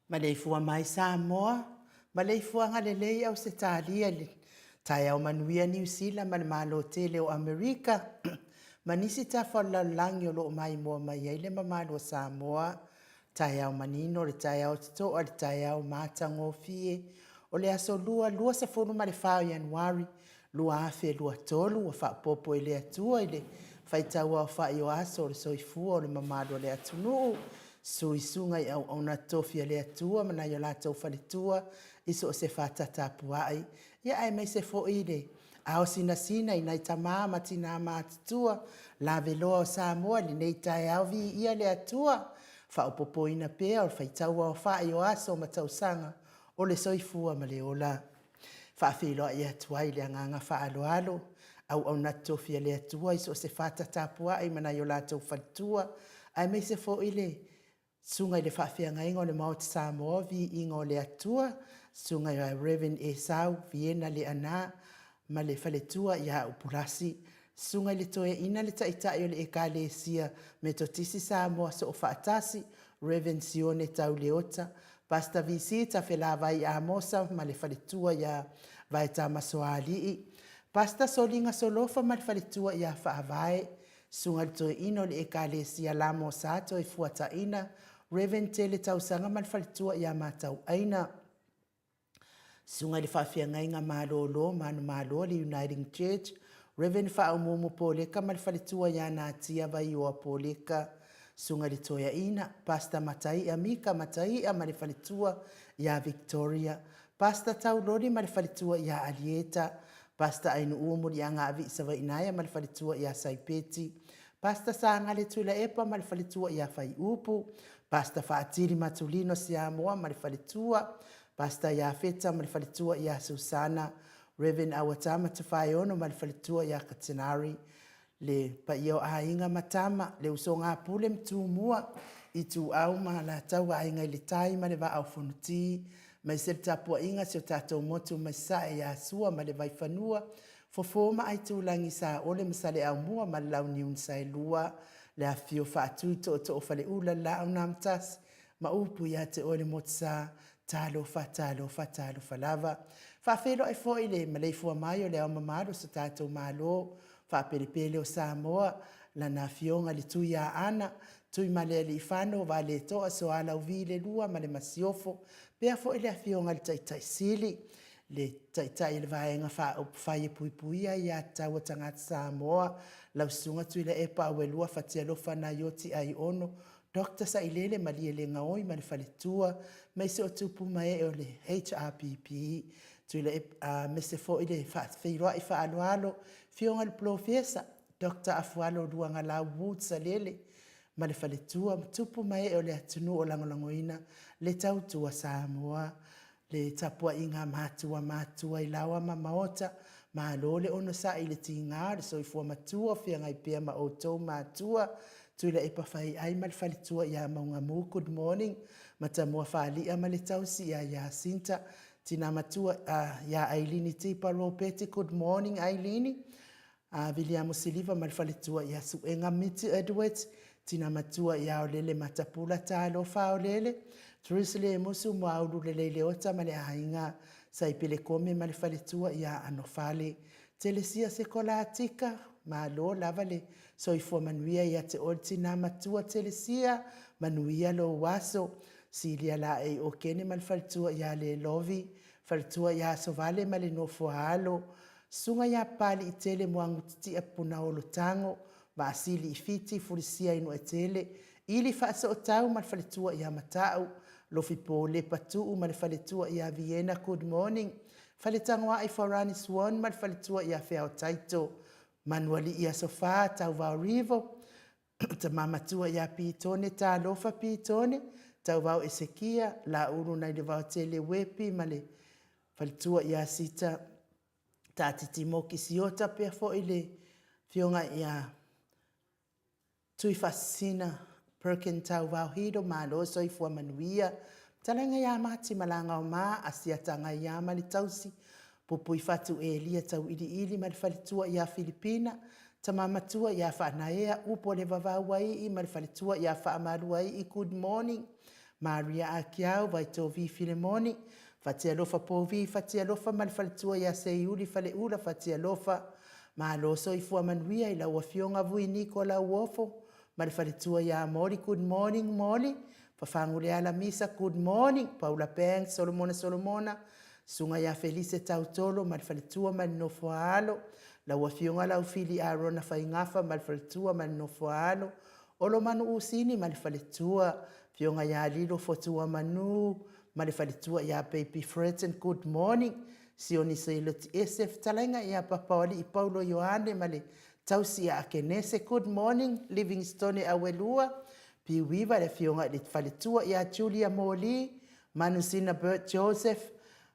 Maleifua-Mai Samoa, Maleifua lelei au se talia le tai au manuia New Zealand ma le malo tele o Amerika. Manisi ta whalalangi o loo mai mua mai eile ma malo Samoa, tai au manino le tai au tito o le tai au mātango fie o le aso lua se funu ma le whao Januari, lua afe lua tolu o wha popo i le atua i le whaitaua o wha i o aso o le soifua o le mamado le atunuu. Suisunga i au na tofia le atua mana i o lātou whalitua iso o se whātata puai. Ia ai mai se fo ide. Ao sina i nei tamā matina mātutua la veloa o Samoa li nei tai au vi ia le atua. Whaopopo ina pēa o whaitaua o wha i o aso o matausanga o le soifua ma le ola. Whaafilo i atua i le anganga whaaloalo. Au na tofia le atua iso o se whātata puai mana i o lātou whalitua. Ai mai se fo ile. Sunga i le whaafia ingo le Maoti Samoa vi ingo le atua. Sunga i Reverend Esau Viena le ana ma le whaletua i a upurasi. Sunga i le toe ina le taitai o le ekalesia metotisi Samoa so o whaatasi. Reverend Sione Tau Leota. Pasta visita whelava i a mosa ma le whaletua i a vaeta masoalii. Pasta solinga solofa ma le whaletua i a whaavae. Sunga le toe ino le ekalesia lamo sato i fuata ina. Reverend Tele tausanga ma le whaletua i a matau aina. Sunga le whaafia ngainga malolo manu malo le Uniting Church. Reverend Whaumumu Poleka ma le whaletua i a nātia vai o a Poleka. Sunga le toia ina. Pasta Matai a Mika Matai a ma le whaletua i a Victoria. Pasta Taulori ma le whaletua i a Alieta. Pasta ainu uumuri a ngā avi sawa inaya ma le whaletua i a Saipeti. Pasta Sanga le tula epa ma le whaletua i a Whai Upu. Pasta Whaatiri Matulino Samoa ma le whaletua. Pasta i a Feta ma le whaletua i a Susana. Reverend Awatama Tawhaiono ma le whaletua i a Katinari. Le pa iau a inga matama le uso ngā pule mtu mua. I tu au ma la tau a inga i le tai ma le wa au whunuti. mai se tapua inga se tatou motu mai sa e a sua ma le vai fanua fofoma ai tulangi sa ole masale au mua ma lau ni un sai lua le a fio fa tu to fale ula la au namtas ma upu ya te ole motsa talo falava fa felo ai fo ile Maleifua-Mai o le au mamaro se tatou malo fa pelepele o Samoa la na fionga le tuia ana tui male li fano va le to so ala uvile lua male masiofo pe fo ile fionga le tai sili le tai le vaenga fa o fai puipuia ya tawa tanga Samoa la sunga tui le epa we lua fatia lo fana yoti ai ono Dr. Sailele maliele ngaoi male faletua mai se o tupu mai o le HRPP tui le mese fo ile fa feiro ai fa alo fionga le profesa Dr. Afualo Luanga la Woodsa lele ma le faletua tupu mai o le atunu o langolangoina le tautua Samoa le tapua inga matua i lawa mamaota ma lole ono sa i le tinga le soifua matua fia ngai pia ma outou matua tui le epa fai ai ma le faletua ia maunga mu good morning matamua faalia ma le tausi ia Sinta tina matua ia Ailini tipa ropeti good morning Ailini William Siliva ma le faletua ia suenga Miti Edwards tina matua ia o lele matapula talo fa o lele Trisle musu mo aulu lele ota ma le hainga sai pele kome ma le faletua ia anofale telesia sekola atika ma lo lava le soifua manuia ia te oltina matua telesia manuia lo waso silia la e o kene ma le faletua ia le lovi faletua ia sovale ma le nofo halo sunga ia pali i tele moangu titi a puna o lo tango ma asili i fiti furisia inu e tele ili fasa o tau ma le faletua ia matau lo fipo le patu ma le faletua ia Vienna good morning faletangwa ai Forani Swan ma le faletua ia Feo Taito manuali ia sofa tau vau rivo ta mamatua ia pitone ta lofa pitone tau vau Esekia la uru nai le vau tele wepi ma le faletua ia sita ta titimo kisiota pe fo ile fionga ia tui fasina Perkin tau vau hido malo soifua manuia talanga ia mati malanga o ma asiatanga ia mali tausi pupui fatu elia tau ili ma le faletua ia Filipina tamamatua ia whanaea upo le vavawai i ma le faletua ia whaamaruai i good morning Maria Akiau vai tovi Filemoni fatia lofa povi fatia lofa ma le faletua ia Seiuli fale ula fatia lofa ma lo soifua manuia i la wafionga vui Nikola uofo ma le faletua ia Mori good morning Mori fafangule ala misa good morning Paula Peng Solomona sunga ia Felice Tautolo ma le faletua ma le nofo alo la wafionga la ufili Arona faingafa ma le faletua ma le nofo alo olo manu usini ma le faletua fionga ia Lilo fotua manu ma le faletua ia Baby Fredson good morning sioni seiloti esef talenga ia papawali i Paulo Yohane ma le tausi ia Akenese good morning Livingstone Awelua piwiva le fionga le faletua ia Julia Moli Manusina Bert Joseph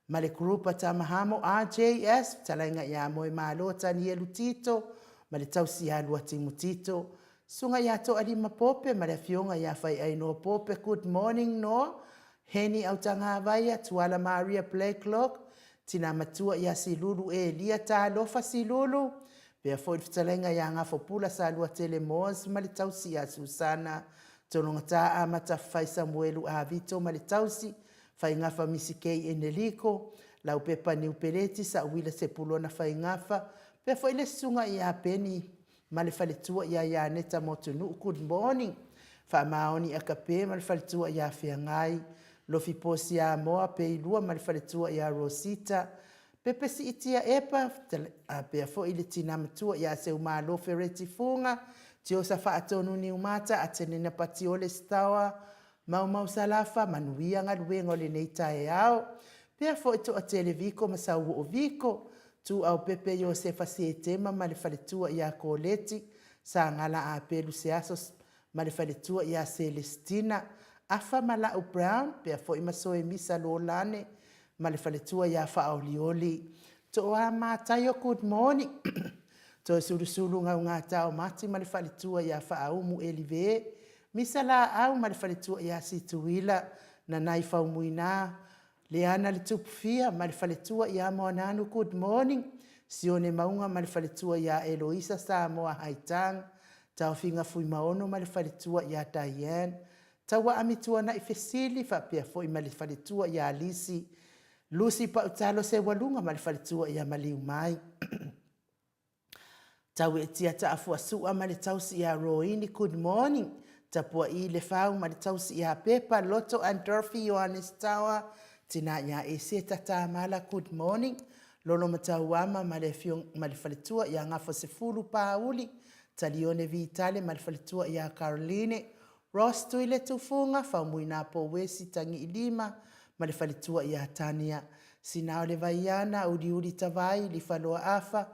ma le grupa tamahamo RJS talenga ia moe malo tani Lutito ma le tausi ia lua Timotito sunga ia to alima pope ma le fionga ia fai ai no pope good morning no Heni au tanga vaya tuala Maria Playclock tina matua ia Silulu Elia ta lofa Silulu pe foi fitalenga ia nga fopula sa lua Telemos ma le tausi ia Susana tonongata amata fai Samuelu a Vito ma le tausi fai ngafa misikei Eneliko lau pepa ni upeleti sa wila sepulona fai ngafa pe foi le sunga ia Peni ma le faletua ia Neta Motunu good morning fa maoni akape ma le faletua ia Fiangai lo fiposi a moa pe ilua ma le faletua ia Rosita pepe si itia epa pe fo ile tina matua ia se umalo fereti funga tio sa fa atonu ni umata atenena patiole stawa mau salafa manuia ngaluenga le neita e ao pe fo to televiko masa o viko tu au pepe Josefa Sietema ma le faletua ia Koleti sa ngala a pelu seasos ma le faletua ia Celestina afa mala o Brown pe fo imaso e misa lolane ma le faletua ia Faolioli to a matayo good morning to sulu nga tao mati ma le faletua ia Faumu Elive misa la au ma le faletua ia Situila na nai faumuina Le ana le tupufia ma le faletua ia moananu good morning. Sione maunga ma le faletua ia Eloisa Samoa haitang. Tau finga fui maono ma le faletua ia Diane. Tawa amitua na ifesili fa pia foi ma le faletua ia Lisi. Lucy pa utalo se walunga ma le faletua ia Maleifua-Mai. Tau e tia ta afua sua ma le tausi ia Roini good morning. Tapua i le fau ma le tausi ia Pepa Loto and Dorothy Johannes Tower. Tina ia e se tata mala good morning. Lolo matauama ma le faletua ia ngafo se fulu pauli. Talione vitale ma le faletua ia Caroline. Ross tuile tufunga fa muina po wesi tangi ilima ma le faletua ia Tania. Sinao le vaiana udi tavai li faloa afa.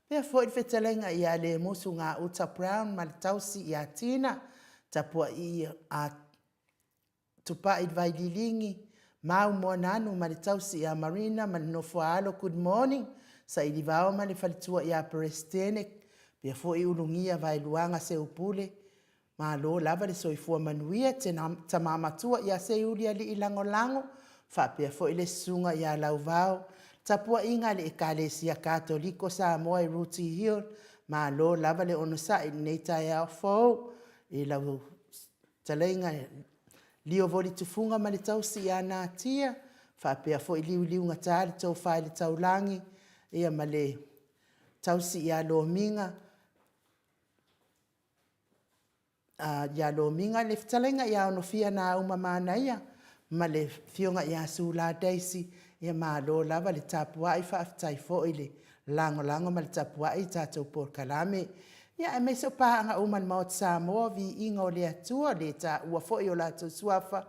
Pea foi fetalenga ia le musu ngā uta brown ma le tausi ia Tina. Tapua i a tupa i vai lilingi. Mau mua nanu ma le tausi ia Marina ma le nofua alo good morning. Sa i livao ma le faletua ia Prestenek. Pea foi ulungia vai luanga se upule. Ma lo lava le soifua manuia te tamamatua ia se ulia li ilango lango. Fa pea foi le sunga ia lauvao. Tapua inga le ekalesia katoliko Samoa i Ruti Hill. Ma lo lava le onosa i neita ia fau. I lau talenga lio voli tufunga ma le tausi ia nā tia. Fa pea foi liu ngatari tau fai le taulangi. Ia ma le tausi ia lo minga. Ia lo minga le talenga ia ono fia na umamana ia. Ma le fionga ia sula Daisy. Ia ma lo lava le tapua i whaafitai fo i le lango ma le tapua i tātou por kalame. Ia e meso pāanga uman maot Samoa vi ingo le atua le ta ua fo i o lātou suafa.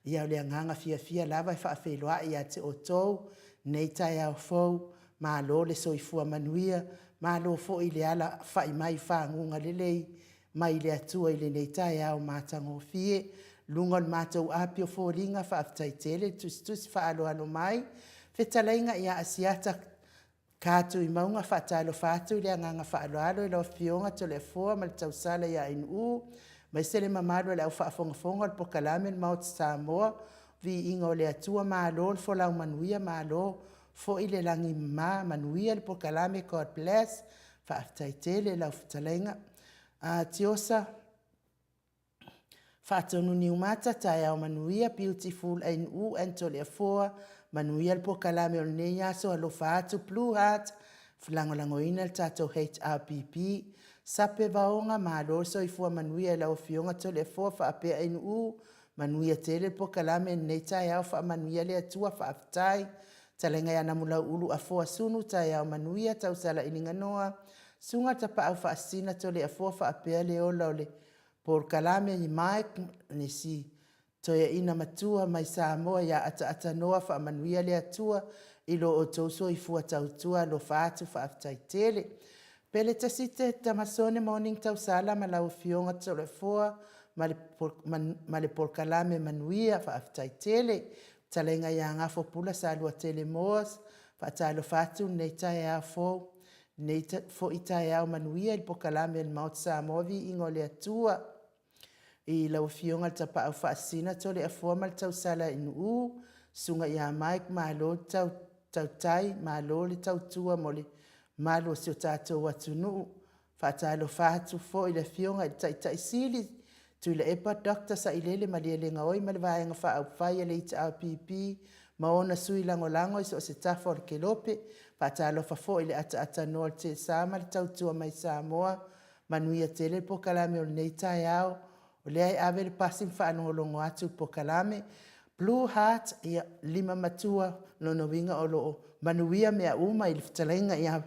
Ia o le anganga fia lava i whaafeloa i ate o tau. Nei tai au fau. Ma lo le soifua manuia. Ma lo fo i le ala whai mai whaangunga lelei. Mai le atua i le nei tai au mātango fie. Lunga le mātou apio fōringa whaafitai tele tusi whaaloano mai. Whetalainga ia asiata kātu i maunga whaatalo whātu le anganga whaaloalo i lau fionga to le fōa ma le tausala ia inu. Mai sele mamaro le au whaafongafonga le pokalame le Mount Samoa. Vi ingo le atua mālo le folau manuia mālo. Fo i le langi manuia le pokalame God bless. Whaafitai tele lau whetalainga. Tiosa. Whaatonu ni umata tai au manuia beautiful inu ento le afoa. Manuia le pokalame o nei aso alo whaatu Blue Heart. Flangolango ina le tato HRPP. Sape vaonga maaloso i fua manuia lau fionga to le afoa whaapea inu. Manuia tele pokalame nei tai au wha manuia le atua whaafitai. Talenga ya namula ulu afoa sunu tai au manuia tausala ininganoa. Sunga tapa au whaasina to le afoa whaapea le ola o le por kalame ni Mike ni si toia ina matua mai Samoa ya ata noa fa manuia le atua ilo o toso i fua tautua lo fatu fa aftai tele. Pele tasite tamasone morning tausala ma lau fionga tole foa ma le por kalame manuia fa aftai tele. Talenga ya ngafo pula sa lua tele moas fa talo fatu neita ya fo. Neita fo ita ya manuia il por kalame il Mount Samoa vi ingo le atua. I lau fionga tapa au whaasina tole a formal tau sala inu. Sunga ia Mike malo tau tai, malo le tau tua mole. Malo si o tātou atunu. Whaatalo whaatu fo i le fionga i tai sili. Tui le epa doctor sa ilele malialenga oi male vaenga wha au whaia le ita RPP. Maona sui lango i so se tafo o ke lope. Whaatalo fo i le ata noa te sama le tau tua mai Samoa. Manuia tele po kalame o nei tai au. O lea i awe le pasin whaanongolongo atu po kalame. Blue Heart ia lima matua lono winga o loo. Manuia mea uma i le fitalenga ia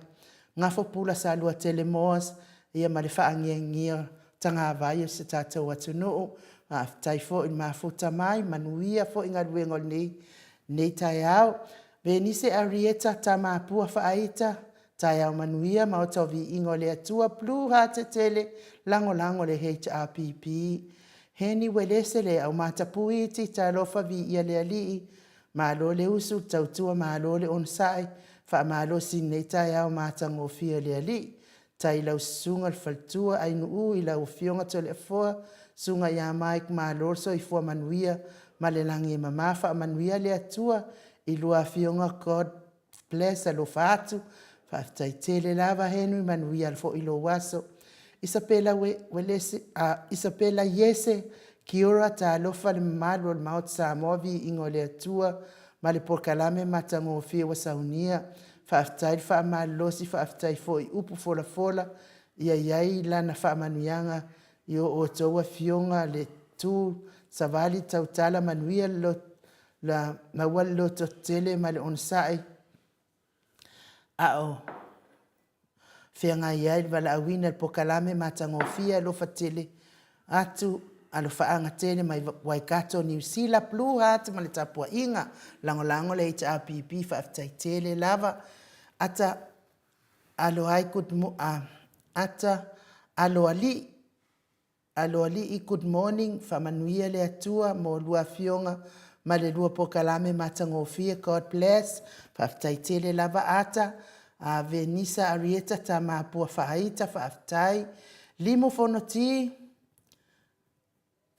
ngafo pula sa lua tele moas. Ia ma le whaangia tanga avai o se tātou atu noo. Tai fo i mafuta mai. Manuia fo i ngaruengo nei tai au. Benise Arieta ta mapua whaaita. Tai au manuia ma o tau vi ingo le atua Blue Heart tele lango le HRPP. Heni welese le au matapui ti talofa vi ia le alii. Malo le usu tautua malo le onsai. Fa malo sinei tai au matango fia le alii. Tai lau sunga le faltua ainu i lau fionga tole foa. Sunga ia Mike malo so i fua manuia. Ma le langi mamafa manuia le atua. I lua fionga God bless alofa atu. Whaafitai tele lava henui manuia alfo ilo waso. Isapela Isapela yese kiora ta alofa le malu al maut Samoa vi ingo le atua ma le porkalame matango fia wa saunia. Whaafitai whaamalosi whaafitai fo I upu fola fola. Ia iai lana whaamanuianga I o toa fionga le tu savali tautala manuia la mawal lo totele ma le onsai. Ao. Whianga iai wala awina po kalame matangofia lo fatele atu alo faanga tele mai Waikato New Zealand Blue Heart ma le tapua inga lango le HRPP whaafitai tele lava ata alo ai ata alo ali I good morning whamanuia le atua mo lua fionga ma le lua po kalame matangofia God bless whaafitai tele lava ata a Venisa Arieta ta mapua whahaita whaafitai. Limo whanoti.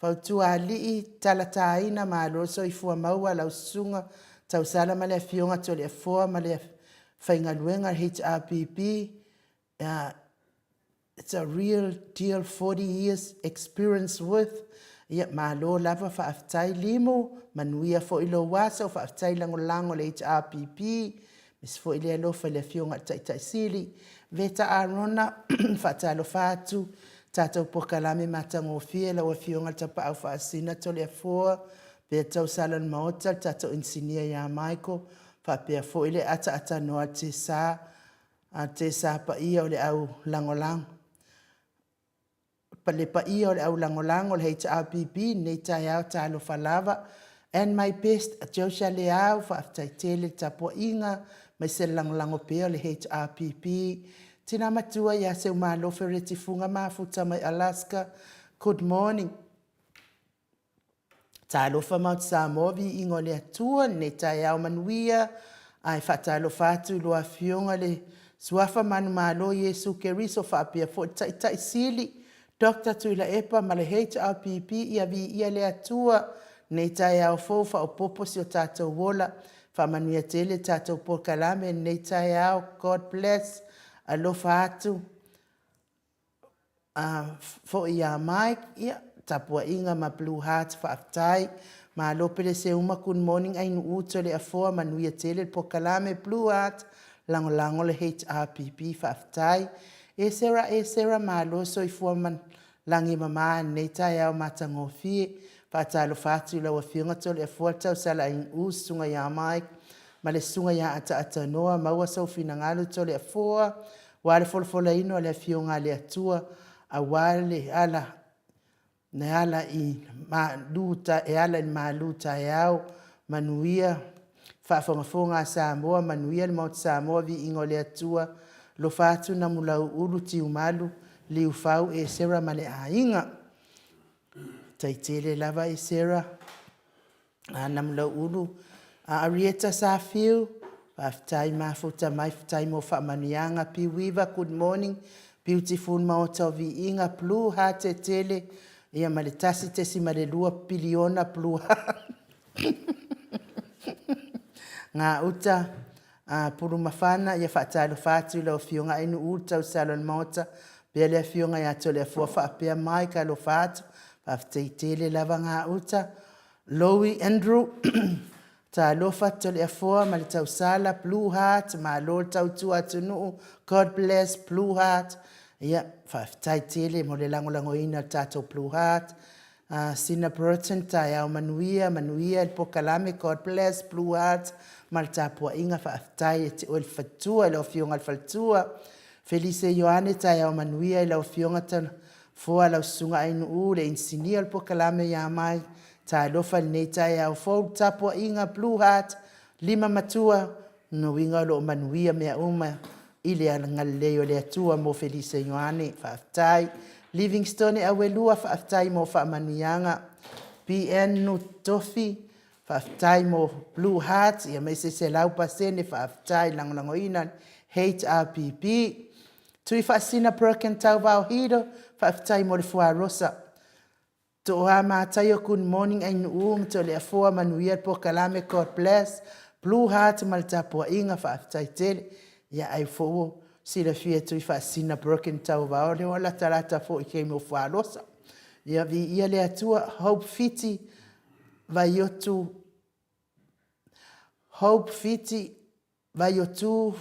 Whautua alii talataina ma aloso I fua maua lau sunga. Tau salama le fionga to le foa ma le whaingaluenga HRPP. It's a real deal 40 years experience with. Ia ma alo lava whaafitai limo. Manuia fo ilo wasa whaafitai lango le HRPP. Mis fo ile alofa le fionga tai sili. Veta arona fata alofa atu. Tata upokalame matangofia la wa fionga tapa au faasina tole afoa. Veta usalan maota tata insinia ya Michael. Fapea fo ile ata noa te sa. Te sa pa ia ole au langolang. Pale pa ia ole au langolang ole HRPP. Neita yao ta alofa lava. And my best, Joshua Leao, whaafitai tele tapua inga. Mai se langolango pea le HRPP. Tina matua ia se umalofe retifunga mafuta mai Alaska. Good morning. Ta alofa Mount Samoa vi ingo le atua. Ne ta iau manuia. Ai whata alofa atu loa fionga le suafa manu malo Yesu Keriso whaapia fo tai sili. Dr. Tuila Epa ma le HRPP ia vi ia le atua. Nei tai au fofa o popo si o tātou wola. Whamanuia tele tātou por kalame. Nei tai au. God bless. Alofa atu. Fo ia Mike. Ia. Tapua inga ma Blue Heart whaaftai. Ma alopele se uma good morning. Ainu uto le afoa manuia tele por kalame Blue Heart. Lango le HRPP whaaftai. E sera ma aloso I fua man langi mama. Nei tai au matangofie. Patalo fatu la wafionga tole e fuata usala in sunga ya Mike ma le sunga ya ata noa maua sau finangalu tole e fua wale folfola ino le fionga le atua a wale ala ne ala I ma luta e ala in ma luta yao manuia whaafonga Samoa manuia le Mount Samoa vi ingo le atua lo fatu na mulau ulu ti umalu li ufau e sera male a inga taitele lava e sera namla ulu Arieta sa fiu aftai mafuta mai tai mo fa manianga piwiva good morning beautiful maota vi inga Blue Heart tele ia maletasi tesi malelua piliona Blue nga uta puru mafana ia fatalo fatu lo fionga inu uta usalon maota bele fionga ya tole fofa pe mai ka lo fatu afteitele lava nga uta Lowy Andrew ta lofa tole afoa ma le tausala Blue Heart ma lo tautu atunu God bless Blue Heart ia faaftaitele mo le langolangoina tatou Blue Heart Sina Burton ta iau manuia il pokalame God bless Blue Heart ma le tapua inga faaftai e te o le fatua le ofionga le fatua Felice Ioane ta iau manuia le ofionga tana Foa lau sunga ainu le insinia le pokalame ya mai. Ta lofa le neita ya fo tapua inga Blue Heart. Lima matua no winga lo manuia mea uma. Ile alangaleo le atua mo Felice Ioane faaftai. Livingstone awelua faaftai mo faamanuianga. PN no tofi faaftai mo Blue Heart. Ia meise se lau pasene faaftai langolangoina HRPP. Tui faasina Perkin tau vau hido. Faaftai mo le fua rosa. To ha mātai o good morning ainu to le afua manuia po kalame God bless. Blue Heart ma le tapua inga whaaftaitele ia ai fo sila fia tui whaasina broken tau vao le wala tarata fo i kei mo whaalosa. Ia vi ia le atua Hope Fiti vai otu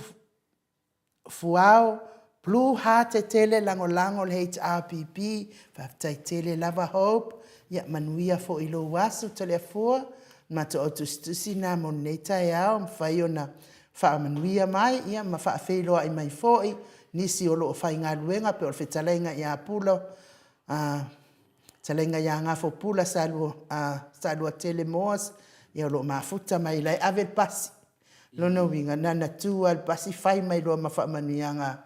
fuao Blue Heart e tele lango le HRPP whaaftaitele lava Hope ia manuia fo ilo wasu tale fua ma to otustusi na moneta yao mwhai ona whaamanuia mai ia ma whaafeiloa i mai foi nisi o loo whai ngā luenga pe o le whetalenga i a pulo talenga i a ngafo pula salua tele moas ia o loo mafuta mai lai ave pasi lono winga nana tu al pasi whai mai loa ma whaamanuianga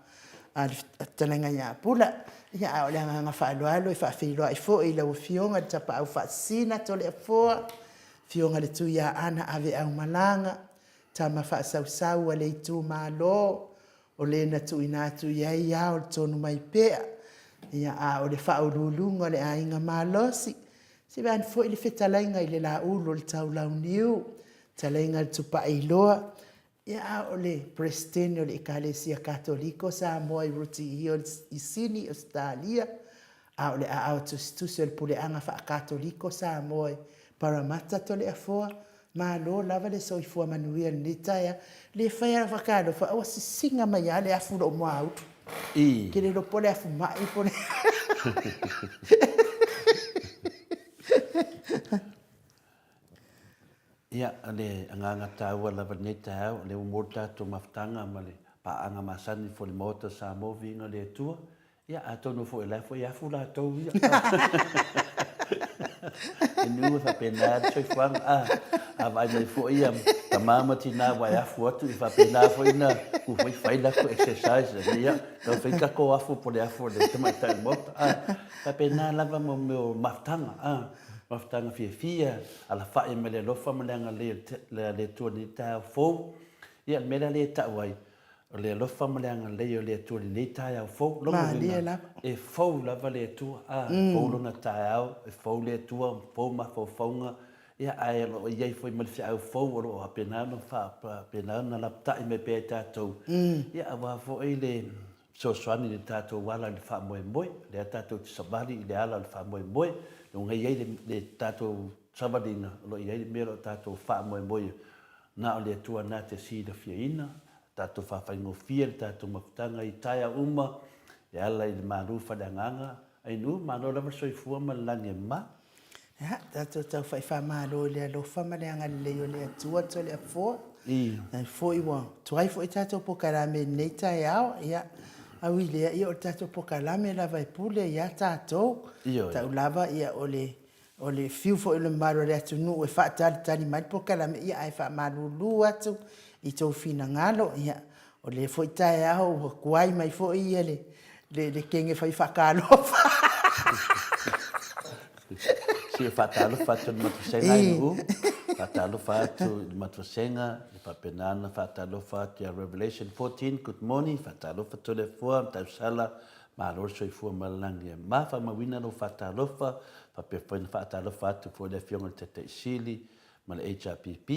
talenga i a pula ia o le anga whaaloalo i whaafeiloa i foi lau fionga tapa au whaasina tole a foa fionga le tu ia ana ave au malanga tama whaasau le tu malo o le na tu ina tu ia ia o tonu mai pea ia a o le whaurulunga le ainga malosi si van fo le fetalainga i le la ulo le tau lau niu talainga le tupa iloa ia o le presidente o le ekalesia katoliko Samoa i ruti i sini Australia a o le a autustusio le puleanga whaakatoliko Samoa Paramata tole a foa ma lo lava le soifua manuia ni taia le whaia whakaro wha awa singa mai a le afu lo moa autu ke le lo pole afu mai pole ia le anganga taua lava nei tau le umota to maftanga ma le paanga masani fo le mota sa movinga le tua ia atonu fo le fo ia fu la to ia nu fa pena so fang vai mai fo ia tamama tina vai afu atu fa pena fo ina ku foi faila ko exercise ia no fica ko afu por afu de tama ta mota fa pena lava mo meu maftanga maftanga fia ala fa e mele lo fa manga le tu ni ta fo ia mele le ta wai le lo fa manga le tu ni ta ya fo lo e fo la vale tu fo lo na ta e fo le tu fo ma fo fonga ia ai lo ia foi mal fi au fo lo apena no fa pena na la ta me pe ta to ia va fo ile so swani ni ta to wala le fa mo le ta to sabali le ala le fa mo no ngai le ta to sabali na lo ia me lo ta to fa mo na le tu na te si de fiina tato whawhaingo fia, tato mafutanga i taia uma, e ala i marufa da nganga, ai nu, mano lava soifua ma lange ma. Tato tau whaiwha maro lea lofa ma lea ngale leo lea tua to lea fua. Nai fo iwa, tuai fo i tato pokarame nei tai au, ia, au i lea ia o tato pokarame lava i pule ia tato, tau lava ia o le fiu fo ilo maro lea tunu, e wha tali mai pokarame ia ai wha marulu atu, i tau fina ngalo ia o le foi tae au kuai mai foi ia le kenge fai whakalofa si whakalofa tu matusenga iu whakalofa tu matusenga i papenana whakalofa tu Revelation 14 good morning whakalofa tu le fua tau sala ma lor soi fua malangi ma wha mawina no whakalofa papefoina whakalofa tu fo le fionga te sili ma le HRPP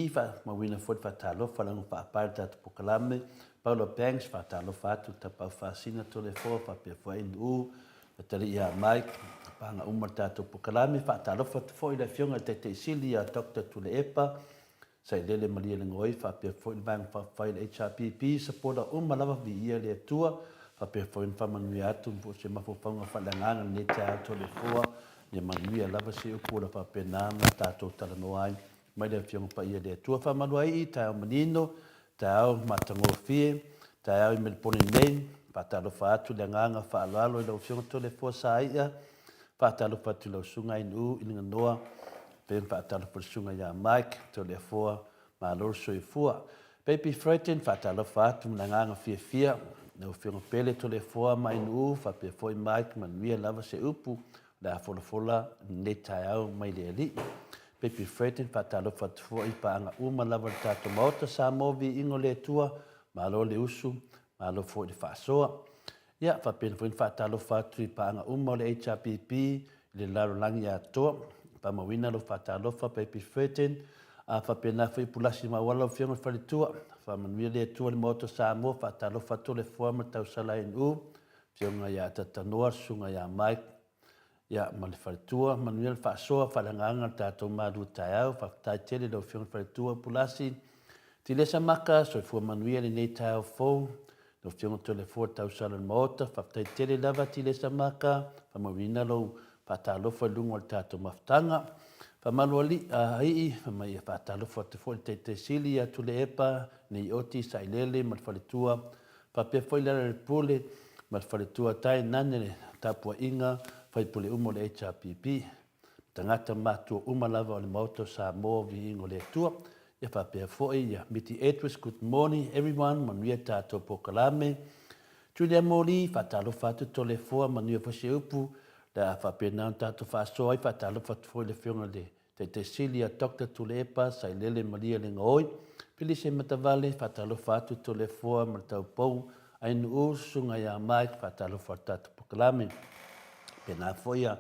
ma wina fo fa talo fa lang fa parta to pokalame Paulo Banks fa talo fa tu ta pa fa sina to le fo fa pe fo in u tali ya Mike pa nga umata to pokalame fa talo fa fo ile fionga te silia Dr. to le epa sai le malia le ngoi fa pe fo bang fa ile HRPP supporta malava vi ia le tua fa pe fo in fa manuia tu po se ma fo fa langa ne ta to le fo ne manuia lava se ku la fa pe na ta to tala no ai mai le fiong pa ia de tua fa maluai i tau manino tau matangofie tau i mel poni nei pa talo fa atu le nganga fa alalo i lau fiong to le fo sa ia pa talo fa tu lau sunga inu i noa pe pa talo fa sunga ya Mike to le fo ma lor so i fua Baby Frighten fa talo fa atu le nganga fia no fiong pele to le fo ma inu fa pe fo i Mike man via lava se upu la fola ne tau mai le li Baby Frighten fatalo fatfo i paanga uma lava tato mauta sa movi ingo le tua malo le usu malo fo i fasoa ia fa pen fo fatalo fatu i paanga uma le HRPP le laro langi atoa pa mawina lo fatalo fa Baby Frighten a whapena whi pulasi ma wala whionga whalitua, whamanuia le tua le moto Samoa, whatalofa tole fuama tau sala in whionga ia tatanoa, sunga ia mai, ia ma le whalitua, manuia le whaasoa, whalanganga tātou māru tai au, whaktai tele lau whionga whalitua pulasi, tilesa maka, so fua manuia le nei tai au fou, no whionga tole fua tau sala in maota, whaktai tele lava tilesa maka, whamawina lau whatalofa lungo le tātou maftanga, Pamaluali ai mai whatalofa te fo te sili atu le epa nei oti sailele mal faletua pape foi le pule mal faletua tai nane tapua inga fai pule umo le HRPP tangata matu uma lava o le moto Samoa vi ingo le tua ia pape foi ia miti Edwards good morning everyone manuia tato pokalame Julia Mori whatalofa tu tole foa manuia fose upu da whapena tātou whaasoa i whatalofa foi le whionga le te sili a Dr. Tulepa sai lele Maria le ngoi pili se matavale whatalofa atu tole foa ma tau pou ainu usunga ia mai whatalofa tātou pokalame pena foia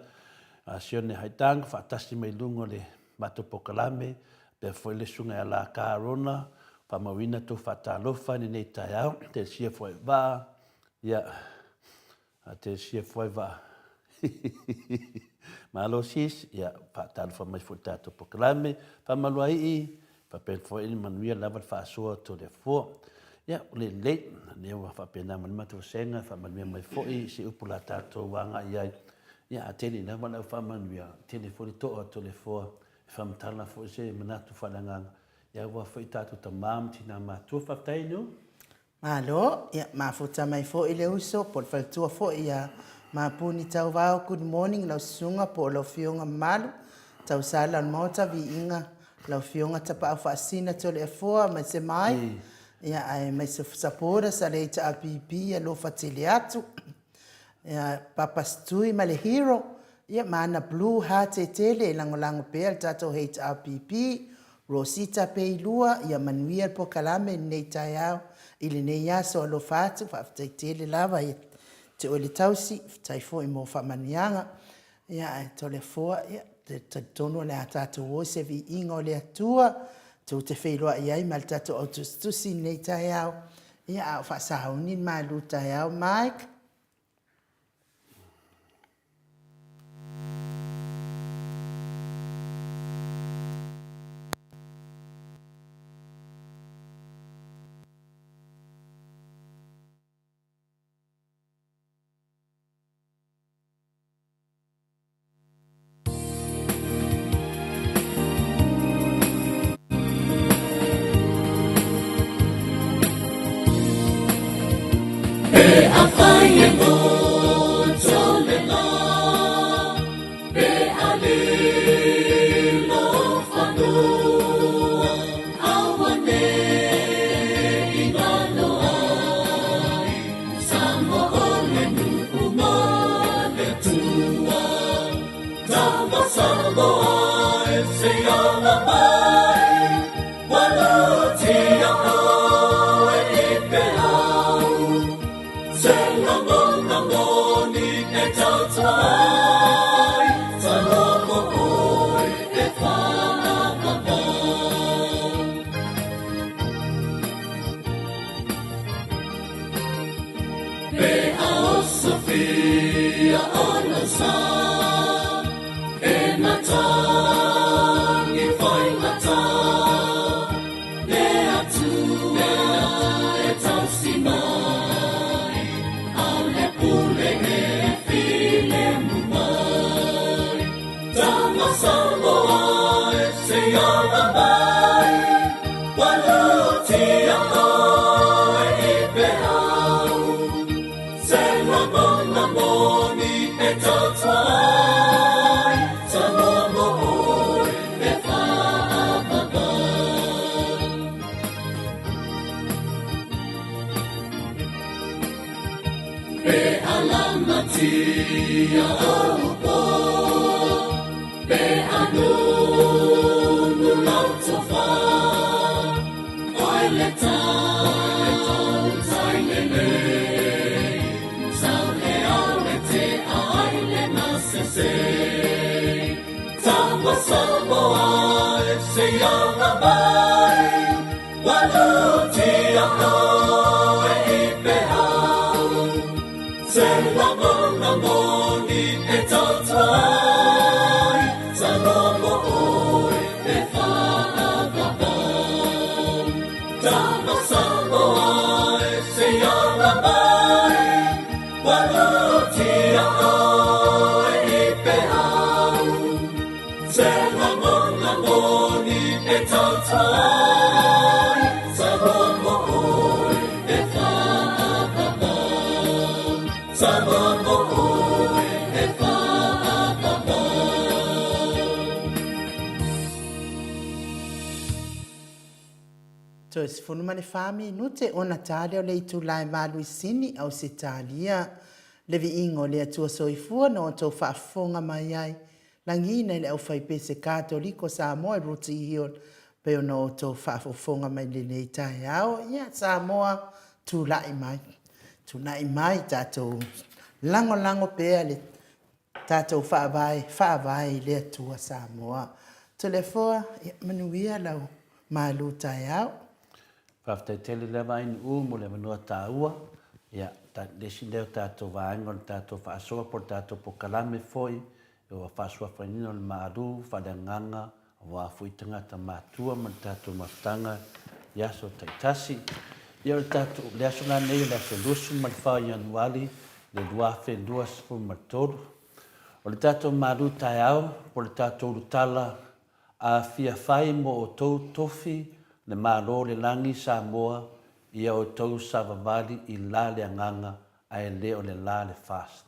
a sione haitang whatasi mai lungo le mato pokalame pe foi le sunga ia la karona whamawina tu whatalofa ni nei tai au te sia foi va ia te sia foi va Malo sis ya whatalofa mai fo tātou pokalame whamalua ii whapen fo ili manuia lava whaasua to le fua ya le leit newa whapena manimatu senga whamanuia mai fo i si upula tātou wanga iai ya ateni lava lau whamanuia tele fo li toa to le fua whamatala fo se manatu whalanganga ya wa fo i tātou ta mam tina mātua whaptainu Malo, ya mafuta mai fo ile uso por faltua fo ia Mapuni tau vau good morning lau sunga po lau whionga malu tau sala mota vi inga lau whionga tapa au whaasina tole e fua mai se mai ia ai mai se sapora sa le ita apipi ia lo fatile atu ia papastui ma le hero ia mana blue heart e tele lango pea tato hate apipi Rosita peilua ia manuia po kalame nei tai au ili nei aso lo fatu whaftai tele lava ia te ole tausi tai fo i mo whamanianga ia e tole foa ia te tono le a tātou o se vi ingo le atua tu te wheiloa i ai mal tātou autostusi nei tai au ia au whasahaunin mai lu tai au Mike Samoa, se yanga mai walu tia no e pe au se la moni e tautai sa no mo oi e fa va Tama Samoa se yanga mai walu tia no e pe au se la moni e tautai sa no mo oi e fa va sa no mo oi e fa va To is funumane fami nute ona tale o le itu lai malu sini au se talia le vi ingo le atua soifua no to whaafonga mai ai langina le au fai pese katoliko Samoa ruti hion pe ono to whaafonga mai le nei tai au ia Samoa tu lai mai tato lango pea le tato whaavai le atua Samoa telefoa manuia lau malu tai au Paftai tele leva in mo le manua taua. Ia, ta desi leo tato vaengon tato whaasoa por tato po kalame foi. E wa whaasua whainino le maaru, whadanganga, wa fuitanga ta matua, man tato matanga, yaso taitasi. Ia le tato, le aso nga nei, le aso lusu, man whao januari, le duafe duas fu martoru. O le tato maaru tai au, po le tato urutala, a fia whai mo o tou tofi, le malo le langi Samoa ia o tau savavali i la le anganga ai leo le la le fast.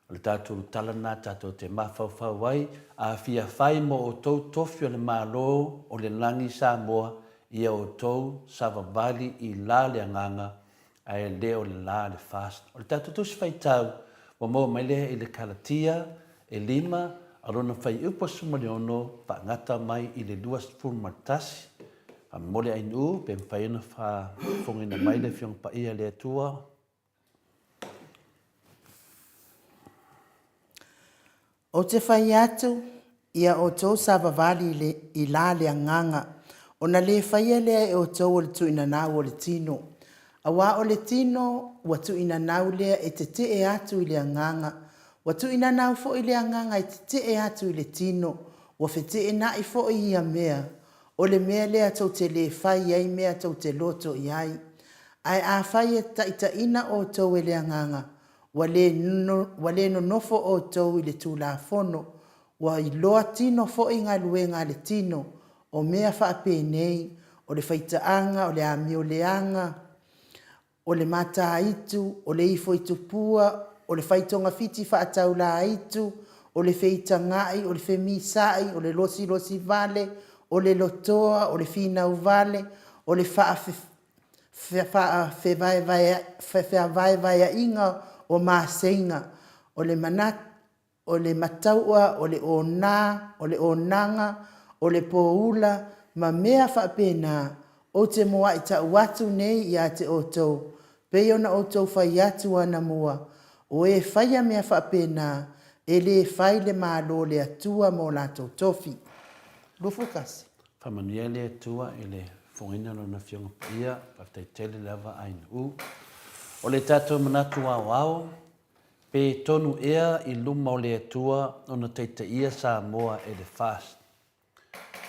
O le tātou talana tātou te mawhawhau wai a fia whai mo o tau tofi o le malo o le langi Samoa ia o tau savavali i la le anganga ai leo le la le fast. O le tātou tusi whai tau wa mo mai leha i le kalatia e lima arona whai upa sumariono pa ngata mai i le 2 martasi. Mole ai nu pe faina fa fongina mai le fiong pa ia le tua. O te whai atu, ia o tō savavali i la le anganga. O na le whai lea e o tō o le tu ina nau o le tino. A wā o le tino, wa tu ina nau lea e te e atu i le anganga. Wa tu ina nau fo i le anganga e te e atu i le tino. Wa fete e na i fo i ia mea. O le mea lea tau te le whai ai mea tau te loto i ai. Ai a whai e ta ina o tau e le anganga. Wa le no nofo o tau i le tūla fono. Wa i loa tino fo i ngā luenga le tino. O mea whaape nei. O le whaitaanga, o le amio leanga. O le mata aitu, o le ifo i tupua. O le whaitonga fiti whaatau la aitu. O le whaitangai, o le whemisai, o le losi vale. O le lotoa, o le finau vale, o le whaavai inga o māseinga, o le manat, o le mataua, o le ona, o le onanga, o le poula, ma mea whaapena, o te moa i ta watu nei i a te otou, pei ona otou whai atu ana mua, o e whaia mea whaapena, e le whai le mālo le atua mo lātou tofi. Lufukas. Whamanuia le atua i le whongina no na fionga pia, paftai tele lava aina u. O le tātou manatu au, pe tonu ea i luma o le atua o na teita ia Samoa e le fast.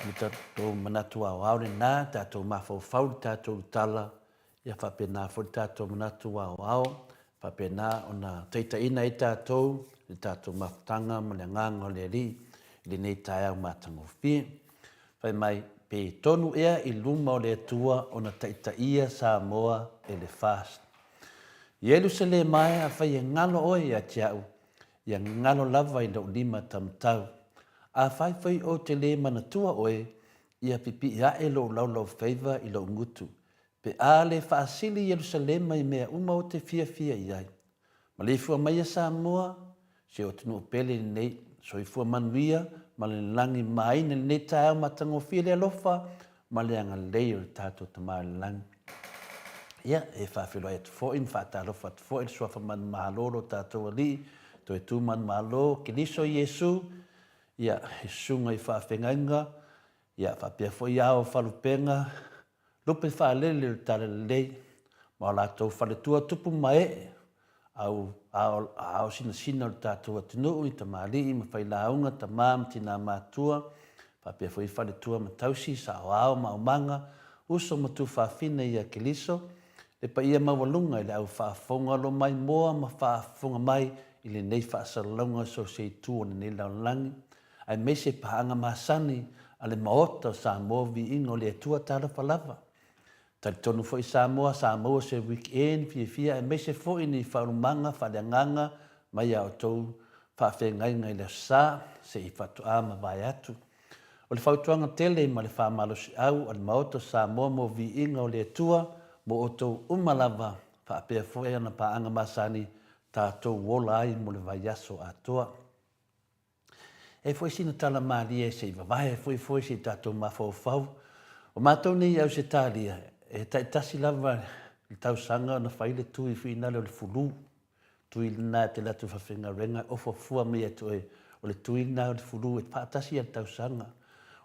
Le tātou manatu au le nā, tātou mawhau le tātou tala, ia whapena fo le tātou manatu au, whapena o na teita ina i tātou, le tātou mawhtanga, ma le nganga o le ri, le nei tai au mātango whia. Whai mai pe tonu ea i luma o le atua o na taita ia Samoa e le fast. Ielu se le mai a whai e ngalo oi a tiau, ia ngalo lava i lau 5 tamtau. A whai o te le manatua oi, ia pipi ia e lo lau feiva i lau ngutu. Pe a le whaasili Jerusalema i mea uma o te fia iai. Maleifua-Mai a Samoa, se o tunu pele nei, soifua manuia, ma le langi mai ne tae matango fia le alofa, ma le anga leo le tātou tamai langi. Ia, e whawhilo e tufoin, whaatalofa tufoin, suafa man mahaloro tātou ali, to e tū man mahalo, ke liso Iesu, ia, he sunga i whawhengainga, Ia whapea fwoi au whalupenga, lupe whaalele le tala lei, ma o lātou whaletua tupu mai au sina le tātou atunuu i ta mālii, ma whailaunga ta māma tina mātua, whapea fwoi whaletua ma tausi, sa au ma umanga, uso matu whawhina ia keliso, le pa ia mawalunga i le au whaafonga lo mai moa ma whaafonga mai i le nei whaasalonga so se tu o nei laulangi. Ai me se paanga masani ale maota Samoa vi ingo le tua tala whalava. Tari tonu fo i Samoa se weekend fia ai me se fo i ni whaurumanga whaleanganga mai au tau whawhengai ngai le sa se i whatu ama vai atu. O le whautuanga tele ma le whamalosi au ale maota Samoa mo vi ingo le tua mo o tau umalava whaapea fo e ana paanga masani tātou wola ai mo le vaiaso atoa. E foi sina tala malia se i vavae, foi se tātou mawhauwhau. O mātou nei au se tālia, e taitasi lava i tau sanga na whaile tui whina le fulu. Tui lina te latu whawhenga renga, ofo fua mea toe o le tui lina le fulu e pātasi a tau sanga.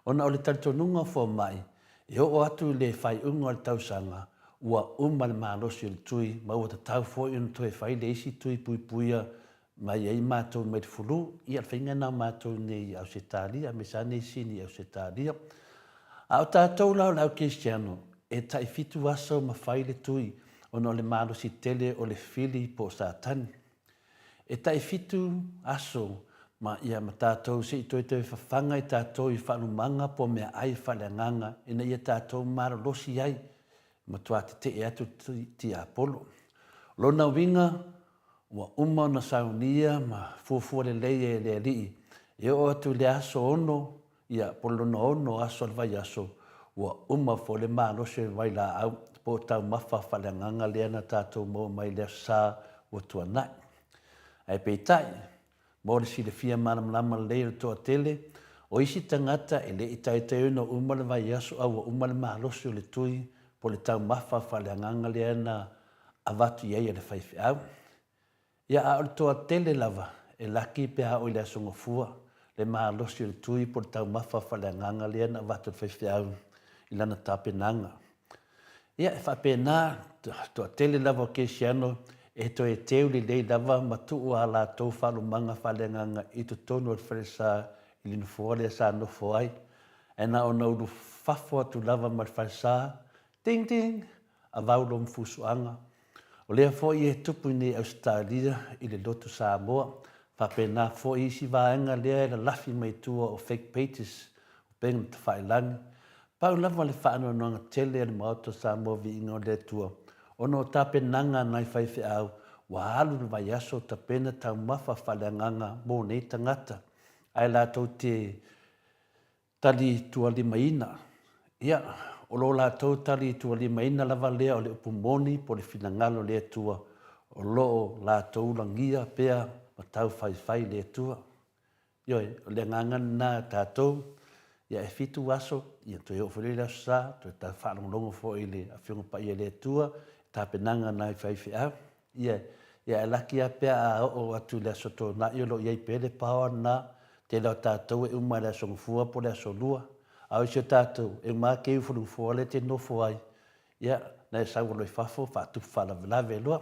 Ona o le talitonunga fo mai, e o atu le whai unga le tau sanga, ua le mālosi o le tui, ma ua ta tau fo i un toe whaile isi tui pui puia, mai ai mātou mai te fulu, i al whainga nā mātou nei au se tālia, me sa nei sini au se tālia. A o tātou lau Kristiano, e tai fitu aso ma whaile tui, ono le malo si tele o le fili po sātani. E tai fitu aso, ma ia ma tātou se i toi te whawhanga i tātou i whanumanga po mea ai whaleanganga, ina ia tātou maro losi ai, ma tuate te e atu ti Apollo. Lona winga, ua na saunia ma fuafua lelei e le alii. E o atu le aso ono, ia polona ono aso al vai aso, ua fo le mālose vai la au, po tau mawha whaleanganga lea na tātou mo mai lea sā ua tuanai. Ai peitai, mo le sile fia malamlama lei o toa tele, o isi tangata e le i taitei una le vai aso au le mālose o le tui, po le tau mawha whaleanganga lea na avatu iei le whaifi au. Ia a o toa tele lava, e laki pe a o le asonga fua, le mālosi o le tui po le tau mawha whaleanganga lea na avatu le whaifi au i lana tāpenanga. Ia e whapena toa tele lava o Keisiano, e to e teu li lei lava matuu a la tau whalumanga whaleanganga i tu tono o whalesa i linu fuole sa nofo ai. E na o nauru whafo atu lava ma le whalesa, ting ting, a vaulo mfusuanga. O lea fo i e tupu nei Australia i le lotu Samoa, whapena fo i si vaenga lea e la lafi mai tua o fake pages, o penga ta whaelani. Pau lava le whaano noanga tele le maoto Samoa vi inga o lea tua. Ono o tāpenanga nai whaife au, wa alu le vai aso ta pena tau mawha whaleanganga mō nei tangata. Ai la tau te tali tua lima ina. Ia, o lo la tau tali tua lima ina lava lea o le upumoni po le finangalo lea tua. O lo la tau langia pea ma tau whai lea tua. Ioi, o le ngangan na tātou, ia e fitu aso, ia toi o whalera sa, toi ta whanongongo fo i le a whiunga pa ia lea tua, ta penanga nai whaifi au. Ia e laki a pea a o atu lea soto na iolo iei pele pawa na te lau tātou e umai lea songfua po lea solua. Au isio tātou, e mā kei ufurufua le te nofo ai. Ia, na e sauwa loi fafo, whātu whalawelawe loa.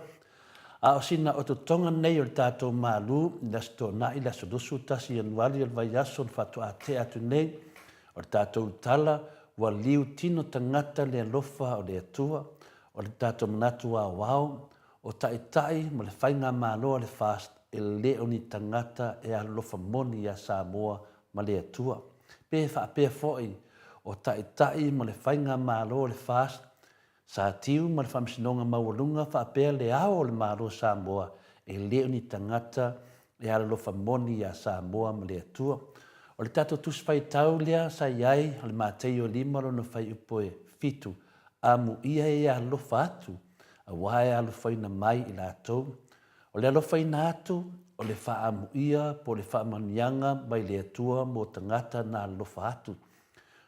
A o sina o tonga nei o le tātou mālu, na sto na i lea sodosu tasi anuali o le vai aso le whātu a te atu nei, o le tātou tala, wa liu tino tangata le alofa o le atua, o le tātou manatu a wao, o tai ma le whainga māloa le fast, e leo ni tangata e alofa moni a Samoa ma le atua. Pe whaapea foi, o tai ma le whainga māloa le fast, sa tiu ma le whamsinonga maualunga whaapea le ao le māloa Samoa, e leo ni tangata e alofa moni a Samoa ma le atua. O le tato tuswhai tau lea sa iai, o le mātei o limaro na whai upoe fitu, a mu ia e alofa atu, a wae alofa ina mai i la atou. O le alofa ina atu, o le wha amu ia po le wha manianga mai le atua mo tangata na alofa atu.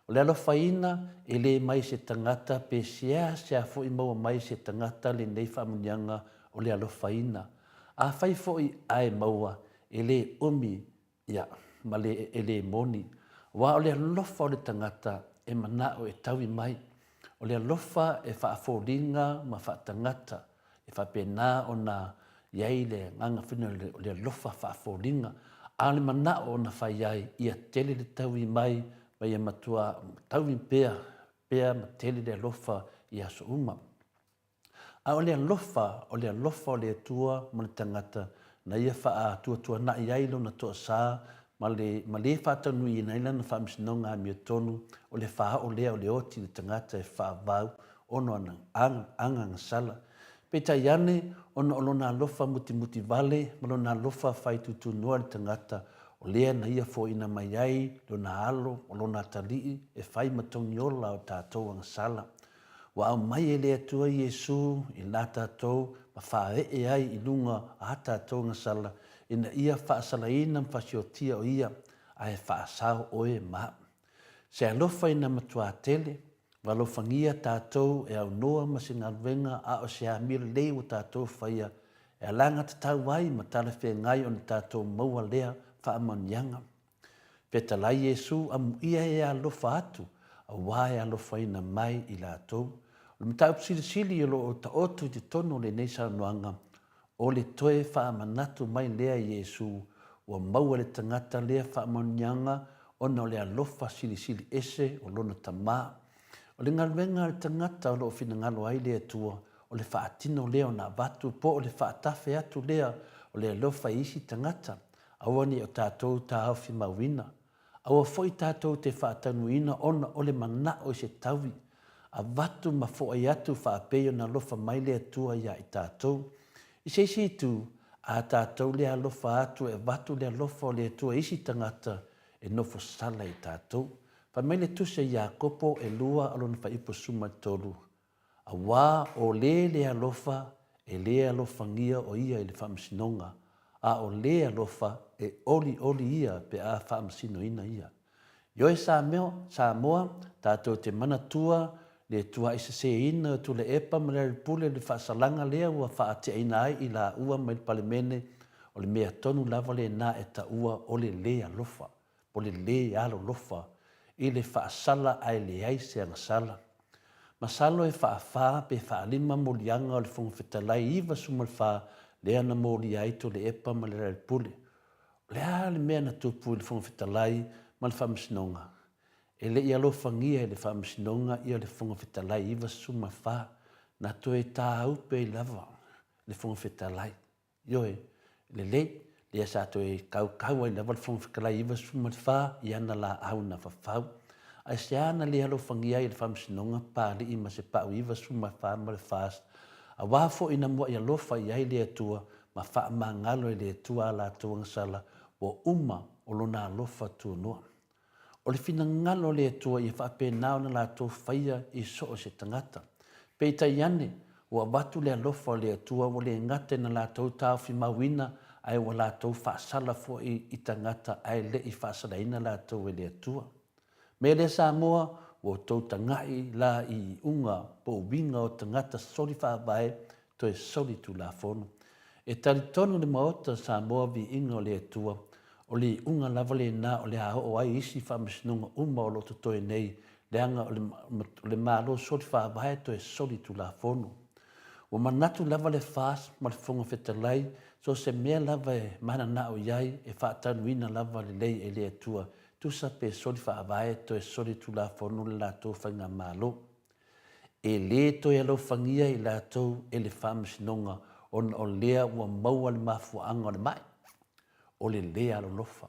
O le alofa ina, e le mai se tangata pe sea fo i maua mai se tangata le nei wha manianga o le alofa ina. A whai fo i ai maua, e le umi, ia, ma le e le moni. Wa o le alofa o le tangata, e manao e taui mai. O le alofa e whaaforinga ma whaatangata. E whapena o na iai le nganga whina o le alofa whaaforinga. A le manao o na whai ai ia tele le taui mai ma ia matua taui pea ma tele le alofa ia so uma. A o le alofa o le tua ma le tangata na ia wha tua na iai lo na toa saa ma le whatanui ina ila na whaamisinonga mi o tonu o le wha o lea o le oti le tangata e wha vau ono anga ngasala. Peta iane ono olona alofa muti vale ma lona alofa whai tutu noa le tangata o lea na ia fo ina mai ai lona alo o lona talii e whai matongi ola o tātou ngasala. Wa au mai e lea tua Iesu i la tātou ma whae e ai i lunga a tātou ngasala ina ia whaasala ina mwhasiotia o ia a e whaasao oe maa. Se alofa ina matua tele, wa alofangia tātou e au noa ma se ngalwenga a o se amir lei o tātou whaia e alanga tatau wai ma tala whengai o ni tātou maua lea whaamanianga. Petalai Iesu amu ia e alofa atu, a wae alofa ina mai i lātou. O le matau sili o lo o ta otu te tono le neisa noanga, o le toe whaamanatu mai lea Iesu, ua maua le tangata lea whaamanianga, ona o le alofa sili ese o lona tamaa. O le ngalwenga le tangata o lo fina ngalo ai lea tua, o le whaatino lea o na batu, po o le whaatafe atu lea o le alofa isi tangata, awani o tātou tā hauwhi mawina. Awa foi tātou te whaatanuina ona o le mana o se tawi, a watu ma foai atu whaapeo na lofa mai lea tua ia i tātou. I se tu, a tātou lea lofa atu e watu lea lofa o lea tua isi tangata e nofo sala i tātou. Pa mele tuse ia kopo e lua alona whaipo suma tolu. A wā o lea lofa e lea lofa ngia o ia i le whamsinonga. A o lea lofa e oli ia pe a whamsino ina ia. Ioe Samoa, tātou te manatua, le tua isa se ina tu le epa ma le pule le whaasalanga lea ua whaatea ina ai i la ua mai palemene o le mea tonu lava le na e ta ua o le lea lofa, o le lea alo lofa, i le whaasala ai le ai se angasala. Masalo e whaafaa pe whaalima molianga o le whungwhetalai iwa sumalwha lea na moli ai tu le epa ma le pule. Lea le mea na tupu i le whungwhetalai ma le whamsinonga. E le ia lofa ngia e le whamsinonga ia le whungawhetalai iwa suma wha na toe tā upe i lava le whungawhetalai. Ioe, le sa toe kau ai lava le whungawhetalai iwa suma wha i ana la au na whawhau. A se ana le lofa ngia i le whamsinonga pāli i ma se pau iwa suma wha ma le whaas. A wafo ina mua ia lofa i ai le atua ma wha ma ngalo i le atua la tua ngasala o uma o lona lofa tua noa. O le fina ngalo le atua i whapenao na la tua whaia i so se tangata. Peita iane, ua watu le alofa le atua o le ngate na la tua tau fi mawina ai wa la tua whaasala fo i tangata ai le i whaasala ina la tua le atua. Me le Samoa, o tau tangai la i unga po winga o tangata soli whaavae to e soli tu la fono. E tali tonu le maota Samoa vi inga o le atua, o le unga lava le na o le hao o ai isi whamisinunga uma o loto toe nei, le anga o le malo soli whaavae to e soli tu la fono. O manatu lava le whaas ma le whunga whetalai, so se mea lava e mana na o iai e whaatanuina lava le lei e le atua, tu sa pe soli whaavae to e soli tu la fono le la tō whainga malo. E le to e alo whangia i la tō e le whamisinunga on o lea ua maua le mafuanga o le mai. O le lea alo lofa.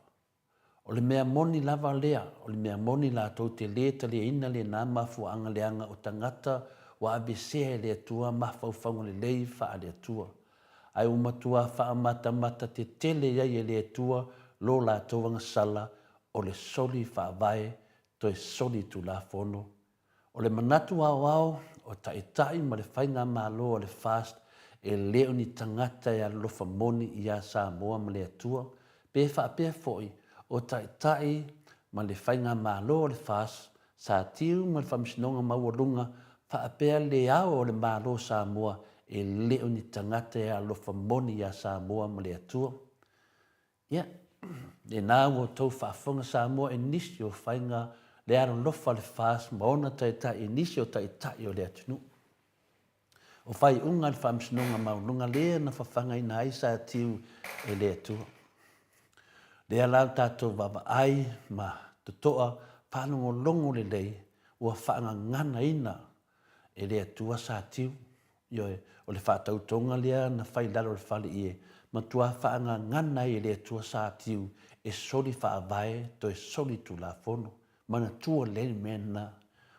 O le mea moni lava lea, o le mea moni la tō te lea ta lea ina le nā mafuanga leanga o tangata wa abesea le atua mawhauwhango le lei wha le atua. Ai umatua wha mata te tele iai e le atua lo la tōwanga sala o le soli whaavae to e soli tu la fono. O le manatu au o tai ma le whainga malo o le fast e leo ni tangata e alofa moni i a Samoa ma le atua. Pe whaapea foi o tai ma le whainga malo o le fast sa tiu ma le whamisinonga maualunga whaapea le ao o le malo Samoa e leo ni tangata e alofa moni i a Samoa ma le atua. Ia, le nā o tau whaafonga Samoa e nisi o whainga le alo lofa le fas ma ona taitai nisi o taitai o le atunu. O fai unga le whamsinunga maununga lea na whawhanga ina ai sa tiu e le atua. Lea lau tātou wawa ai ma tutoa whanongo longo le lei ua whaanga ngana ina e le atua sa tiu. Ioe, o le whatautonga lea na whai lalo le whale ie ma tua whaanga ngana e le atua sa tiu e soli whaavae to e soli tu la fono. Mana tua le mena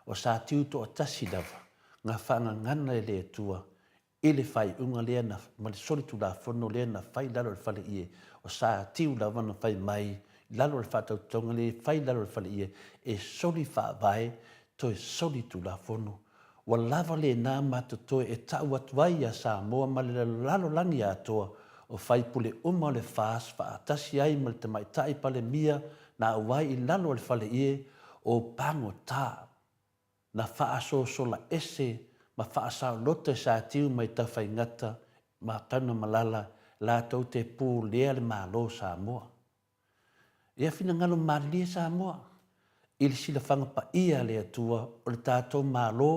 o sa tiu to atasi lava. Ngā whaanga ngana e le atua i le whai unga lea na ma le soli tu la fono lea na whai lalo le whale ie o sa tiu lava na whai mai lalo le whatautonga lea whai lalo le whale ie e soli whaavae to e soli tu la fono. Wa lava le nā matotoe e tau atuai a Samoa ma le lalo langi atoa o whai pule uma le whaas whaatasi ai ma le tamaitai pale mia na awai i lalo le whale ie o pango tā. Na whaaso sola ese ma whaasao lote sa tiu mai ta whai ngata ma tana malala la tau te pū lea le mālo Samoa. Ia whina ngalo mālia Samoa. Ili sila whanga pa ia le atua o le tātou mālo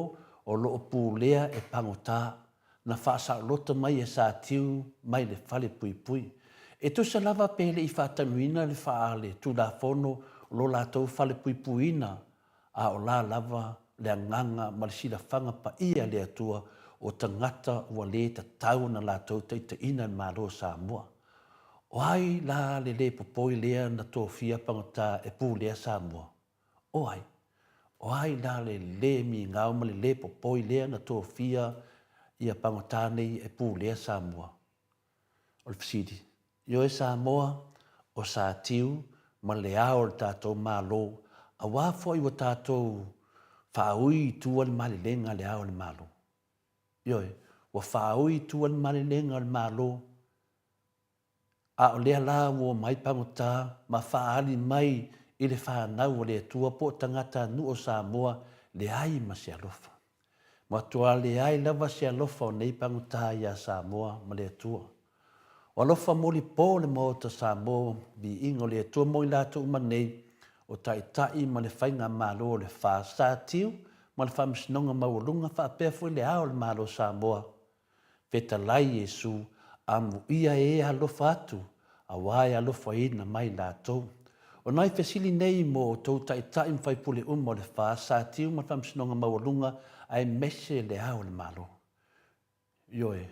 o loo pūlea e pangotā, na whaasao lota mai e sa tiu mai le whale pui pui. E tu sa lava pele i whaatanuina le whaale tu la fono lo la tau whale pui puina, a o la lava le anganga ma le sila whanga pa ia le atua o tangata ua le ta tau na la tau te ina ma lo Samoa. O ai la le popoi lea na tō fia pangotā e pūlea Samoa. O ai. O ai la le mi ngau ma le popoi lea na tō fia ia pangotā nei e pūlea Samoa. O le fisidi. Io e Samoa o sa tiu ma le ao le tātou mālo a wafo i wa tātou whaui tua le malilenga le ao le mālo. Io e, wa whaui tua le malilenga le mālo a o lea la wo mai pangotā ma whaali mai i le whanau o le tua po tangata nu o Samoa le ai ma se alofa. Ma tua le ai lava se alofa o nei pangotā ia Samoa ma le tua. O alofa moli po le mota Samoa bi ingo le tua mo i lata uma nei o tai ma le whainga malo o le wha sa tiu ma le whamsinonga maurunga wha pefo i le ao le malo Samoa. Peta lai Jesu amu ia e alofa atu a wai alofa ina mai latou. O nai fesili nei mo o tau tai mwhai pule o le wha sa tiu ma whamsinonga maurunga ai mese le ao le malo. Ioe,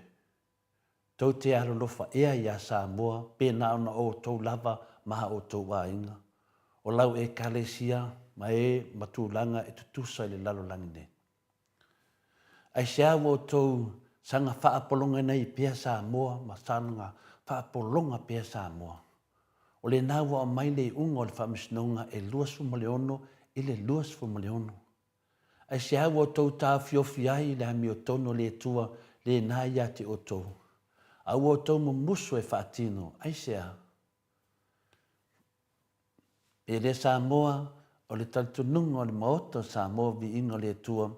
tau te alo lofa ea ia Samoa pēna ona o tau lava maha o tau wainga. O lau e kalesia ma e matulanga e tutusa i le lalo langine. Ai sea o tau sanga whaapolonga nei pia Samoa ma sanga whaapolonga pia Samoa. O le nawa o mai le unga o le whamisnonga e luasu maleono i le luasu maleono. Ai sea o tau tā fiofi ai le hami o tono le tua le nā iate o tau. Au o tau mo musu e whaatino, ai sea. E le Samoa o le taltununga o le maota Samoa vi inga le tua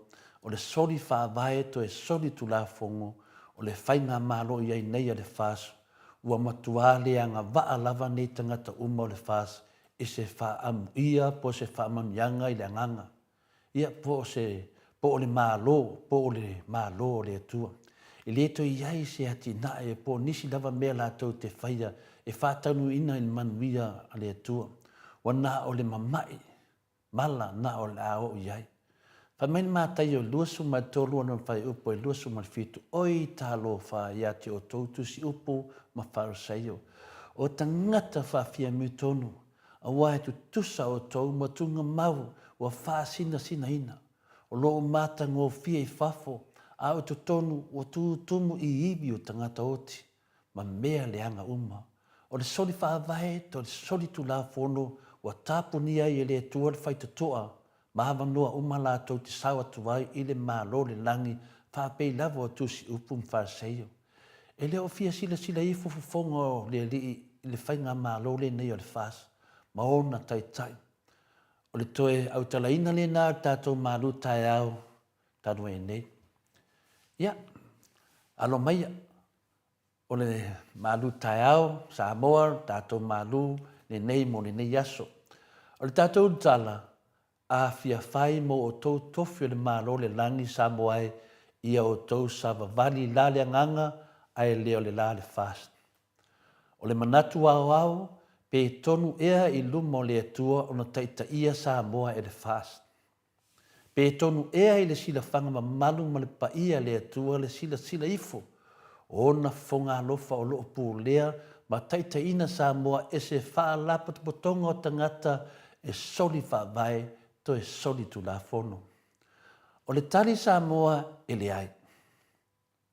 o le soli whaavae to e soli tu la fongo o le whainga malo iai nei a le whasu ua matua le anga waa lava nei tangata uma o le whasu e se whaamu ia po se whaamanianga i le anganga. Ia po o le malo, po o le malo o le atua. I le to iai se ati nae po nisi lava mea la tau te whaia e whaatanu ina in manuia a le atua. Wa na o le mamai, mala na o le ao iai. Whamain mātai o luasu mai tolu ana whai upo e luasu mai fitu. Oi tālo wha iati o tautu si upo ma wharusaio. O tangata whawhia mitonu. A wae tu tusa o tau ma tunga mau wa wha sina ina. O loo mata ngō fia i whafo. A o tu tonu o tu tumu i ibi o tangata oti. Ma mea le anga uma. O le soli whaavae to le soli tu la fono wa tāpunia i le tua le whaita toa. Mahawa noa uma la tau te sawa tuwai i le mālo le langi whapei lava o tusi upu mwhaaseio. E leo fia sila i fufufonga le li i le whainga mālo le nei o le whaas. Maona tai. O le toe au talaina le nā tātou mālu tai au tānu e nei. Ia, alo maia. O le mālu tai au, Samoa, tātou mālu le nei mo le nei aso. O le tātou tala, a fia fai mo o tau tofi o le malo le langi Samoa ia o tau savavali la le anganga ai leo le la le fast. O le manatu au pe tonu ea i luma o le atua o na taita ia Samoa e le fast. Pe tonu ea i le sila fanga mamalu ma le paia le atua le sila ifo. O na fonga alofa o loo pūlea ma taita ina Samoa e se faa lapa tupotonga o tangata e soli faa vai to e soli tu la fono. O le tali Samoa e le ai.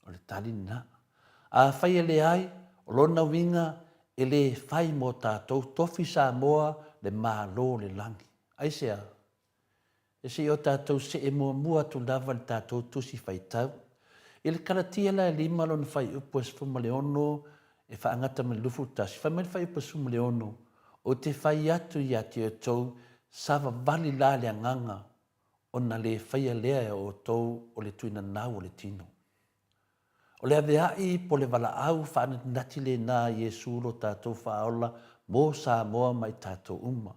O le tali na. A fai e le ai, o lona winga e le fai mo tātou tofi Samoa le mālo le langi. Ai sea. E se o tātou se e mua tu lava le tātou tusi fai tau. E le karatia la e lima lo na fai upo e sfuma le ono e fai angata me lufu tasi. Fai me fai upo sfuma le ono o te fai atu i ati o tou sava vali la le anganga o na le fai lea o tou o le tuina nau o le tino. O le aveai po le wala au whanati le nā Iesu lo tātou whaola mō Samoa mai tātou uma.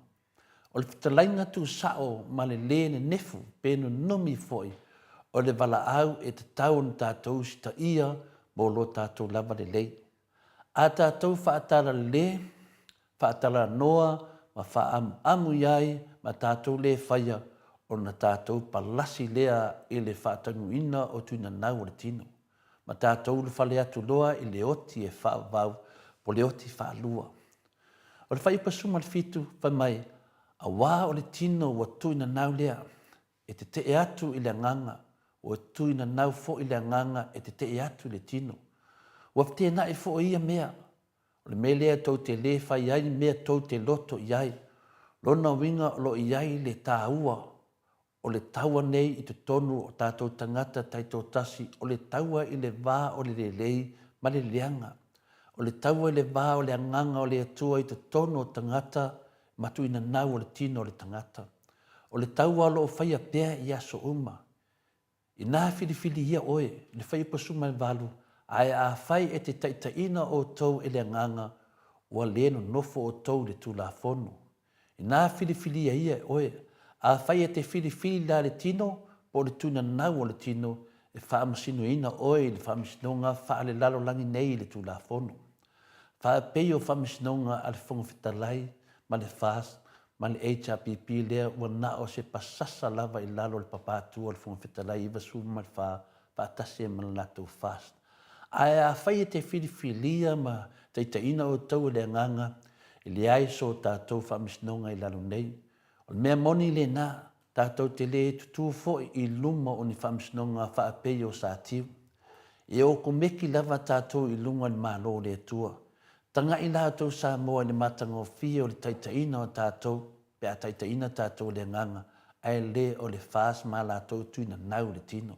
O le whitalainga tu sao ma le ne nefu pēnu nomi foi o le wala au e te tau na tātou sita ia mō lo tātou lava le lei. A tātou whaatara le, whaatara noa ma whaamu iai ma tātou le whaia o na tātou palasi lea i le whaatangu ina o tuina nau o le tino. Ma tātou le whale atu loa i le oti e whaavau po le oti whaalua. O le whaipasuma le fitu whai mai a wā o le tino wa tuina nau lea e te te atu i le nganga o tuina nau fo i le nganga e te atu i le tino. Wa te na e fo ia mea. O le me lea tau te le whai ai mea tau te loto iai. Lona winga lo iai le tāua. O le taua nei i te tonu o tātou tangata taito tasi. O le taua i le vā o le lei ma le leanga. O le taua i le vā o le anganga o le atua i te tonu o tangata matu ina nau o le tino o le tangata. O le taua lo o whaia pēr i aso uma. I nā whiriwhiri ia oe, le whai pasuma i walu, ai a whai e te taitaina o tau e le anganga, ua leno nofo o tau le tū la fono. I nā whiriwhiri ia oe, a whai e te whiriwhiri la le tino, po le tūna nau o le tino, e whaamasino ina oe le whaamasinonga wha le lalo langi nei le tū la fono. Wha pei o whaamasinonga ale whonga whitalai, ma le fast, ma le HRPP lea ua na o se pasasa lava i lalo le papātua le whonga whitalai iwa suma le whaatase ma le latou fast. Ai a whai e te whiriwhiria ma teitaina o tau le anganga, i le ai so tātou whaamisinonga i lalo nei. O le mea moni le nā, tātou te le tutu foi i luma o ni whaamisinonga whaapei o sātiu. E o kumeki lava tātou i lunga ni mālo le atua. Tanga i tātou Samoa ni matanga o fia o le taitaina o tātou, pe a taitaina tātou le nganga, ai le o le fast ma tātou tuina nau le tino.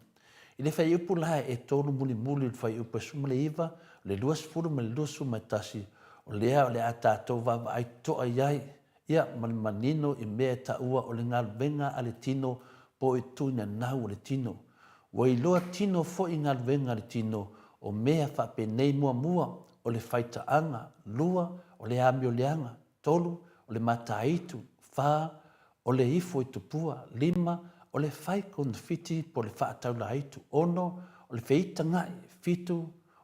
I le whai upu laha e tonu muli le whai upu suma le iwa, le luas furu ma le lusu mai tasi, o lea o le a tātou wawa ai toa iai, ia manino i mea ta ua o le ngal venga a le tino po i tuina nau o le tino. Wa i loa tino fo i ngal venga le tino, o mea whape nei mua, o le whaitaanga, lua, o le amio leanga, tolu, o le mataitu, wha, o le ifo i tupua, lima, o le whaikon fiti po le whaataula haitu, ono, o le whiita ngai, fitu,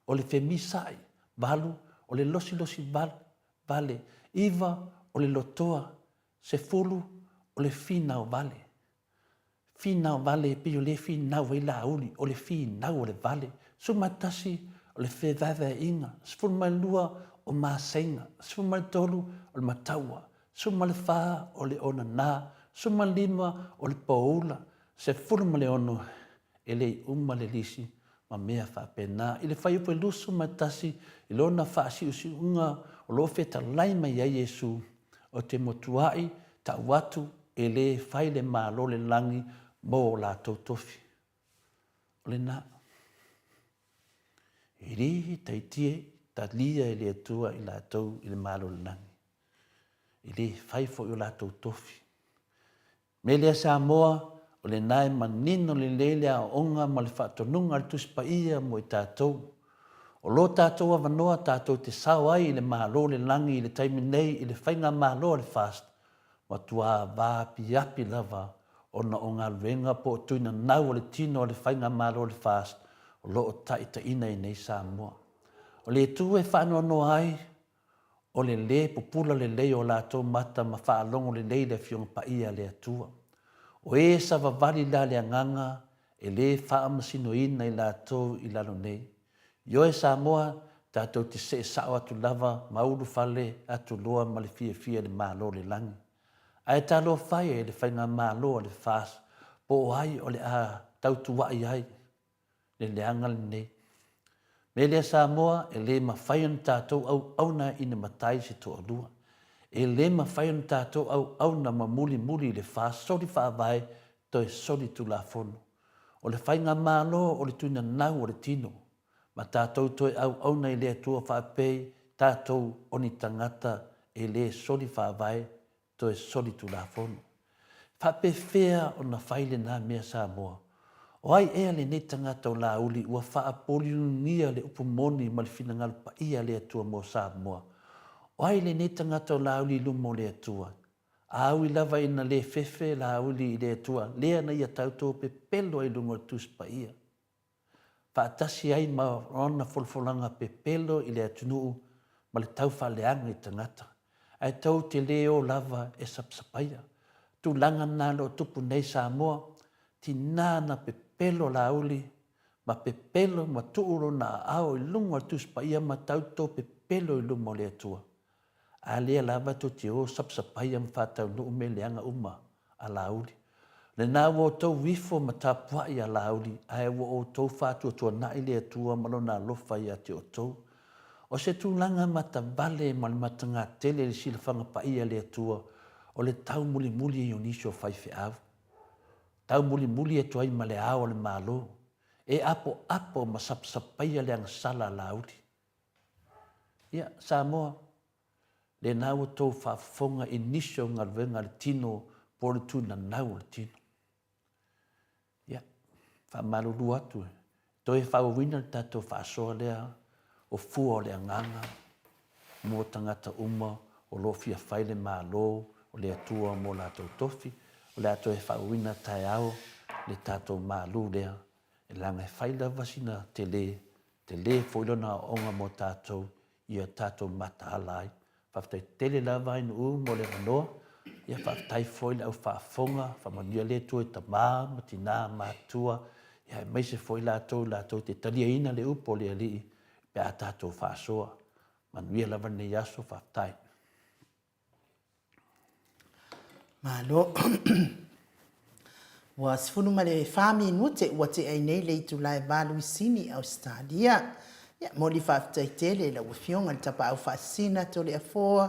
o le whemisai, valu, o le losi vale, iwa, o le lotoa, se fulu, o le finau vale. Finau vale, pe o le finau i la uli, o le finau o le vale, sumatasi, o le whewawea inga, sfuma lua o māsenga, sfuma tolu o le mataua, sfuma le wha o le ona nā, sfuma lima o le paula, se fulma le ono e le uma le lisi, ma mea wha pena. I le whai upo lusu matasi, i lona wha si unga o lo feta laima ia Iesu, o te motuai ta watu e le whai le mālo le langi mō la tautofi. O le nā. I rihi taitie ta lia e le atua i la tau i le mālo le langi. I le whai fo i o la tautofi. Me lea Samoa, o le nai manino le lele a onga ma le whaatonunga le tuspa ia mo i tātou. O lo tātou awanoa tātou te sao ai i le mālo le langi i le taimi nei i le whainga mālo le fast. Ma tua vāpi api lava ona o ngā luenga po tuina nau o le tino o le whainga malo o le fast, o loo ta ina i nei Samoa. O le tu e whaanono ai, o le le popula le lei o lātou mata ma whaalongo le lei le fionga pa ia le atua. O e sa vavali la le anganga, e le whaamasino ina i lātou i lalo nei. Io e Samoa, tātou te se sao atu lava, mauru fale atu loa ma le fia le malo le langi. Ai talo whai e le whainga malo le fast, po o ai o le a tautu wai ai, le leanga le nei. Me le Samoa e le mawhaion tātou au auna ina matai si toa lua. E le mawhaion tātou au auna ma muli le fast, sori whaavai to e sori tu la fono. O le whainga malo o le tuina nau o le tino. Ma tātou toi au auna i lea tua whaapei, tātou oni tangata e le sori whaavai to e sori tu la fono. Whape whea o na whaile nā mea Samoa. O ai ea le nei tangata o la uli ua whaapoli ungia le upumoni ma le whinangalu pa ia lea tua mo Samoa. O ai le nei tangata o la uli lumo lea tua. A aui lava ina le fefe la uli i lea tua, lea na ia tautou pe pelo i lungo tus pa ia. Whaatasi ai ma rona folfolanga pe pelo i lea tunuu ma le tau whaleanga i tangata. Ai tau te leo lava e sapsapaya. Tu langa nalo tupu nei Samoa, ti nana pe pelo la uli, ma pe pelo ma tuuro na ao i lungo tus pa ia ma tautou pe pelo i lungo lea tua. A lea lava to te o sapsapaya mwhatau no ume leanga uma a la uli. Le nā wo tau wifo ma tā pua i a la uli, ai wo o tau whātua tua na i lea tua malo nā lofa i a te o tau. O se tūlanga ma ta vale ma le matanga tele le sila whanga pa i a lea tua, o le tau muli i onisio whaife au. Tau muli e tuai ma le ao le malo, e apo ma sapsapaya le angsala la uli. Ia, Samoa, le nā wo tau whaafonga inisio ngalwenga le tino po le tūna nau le tino. Ia, whaamaruru atu e. Toi whaawina le tātou whaasoa lea, o fua o le anganga, mua tangata uma, o lo fia whaile malo, o le atua mo lātou tofi, o le atua e whaawina tai ao, le tātou malu lea, e langa e whaila vasina te le whoilona onga mo tātou, ia tātou mata alai. Whaftai tele lava inu mo le ranoa, ia whaftai whoile au whaafonga, whamania le tua i ta maa, matina, mātua, ia mai se whoila lātou te talia ina le upo le alii, pe a tātou whaasoa, manuia lava nei aso whaftai. Malo, wa sifunu ma le whami nute ua te ai nei le itu lai balu i sini Australia. Ia, mo li whaftai tele la wafionga le tapa au whaasina to le afoa.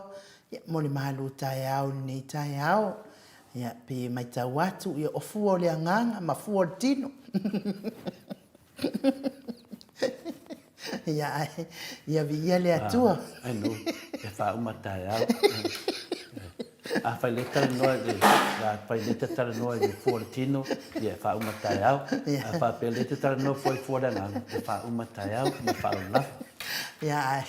Ia, mo li mahalu tai au nei tai au. Ia, pe mai tau atu ia ofua o le anganga, ma fua o le tino. Ia vi ia le atua. Ai no, e whauma tai au. A fai le tala noa le, a fai le tala noa le fua le tino, ia whauma tai au. A fai pe le tala noa fua le anganga, e whauma tai au, ma whauma lafa. Ia,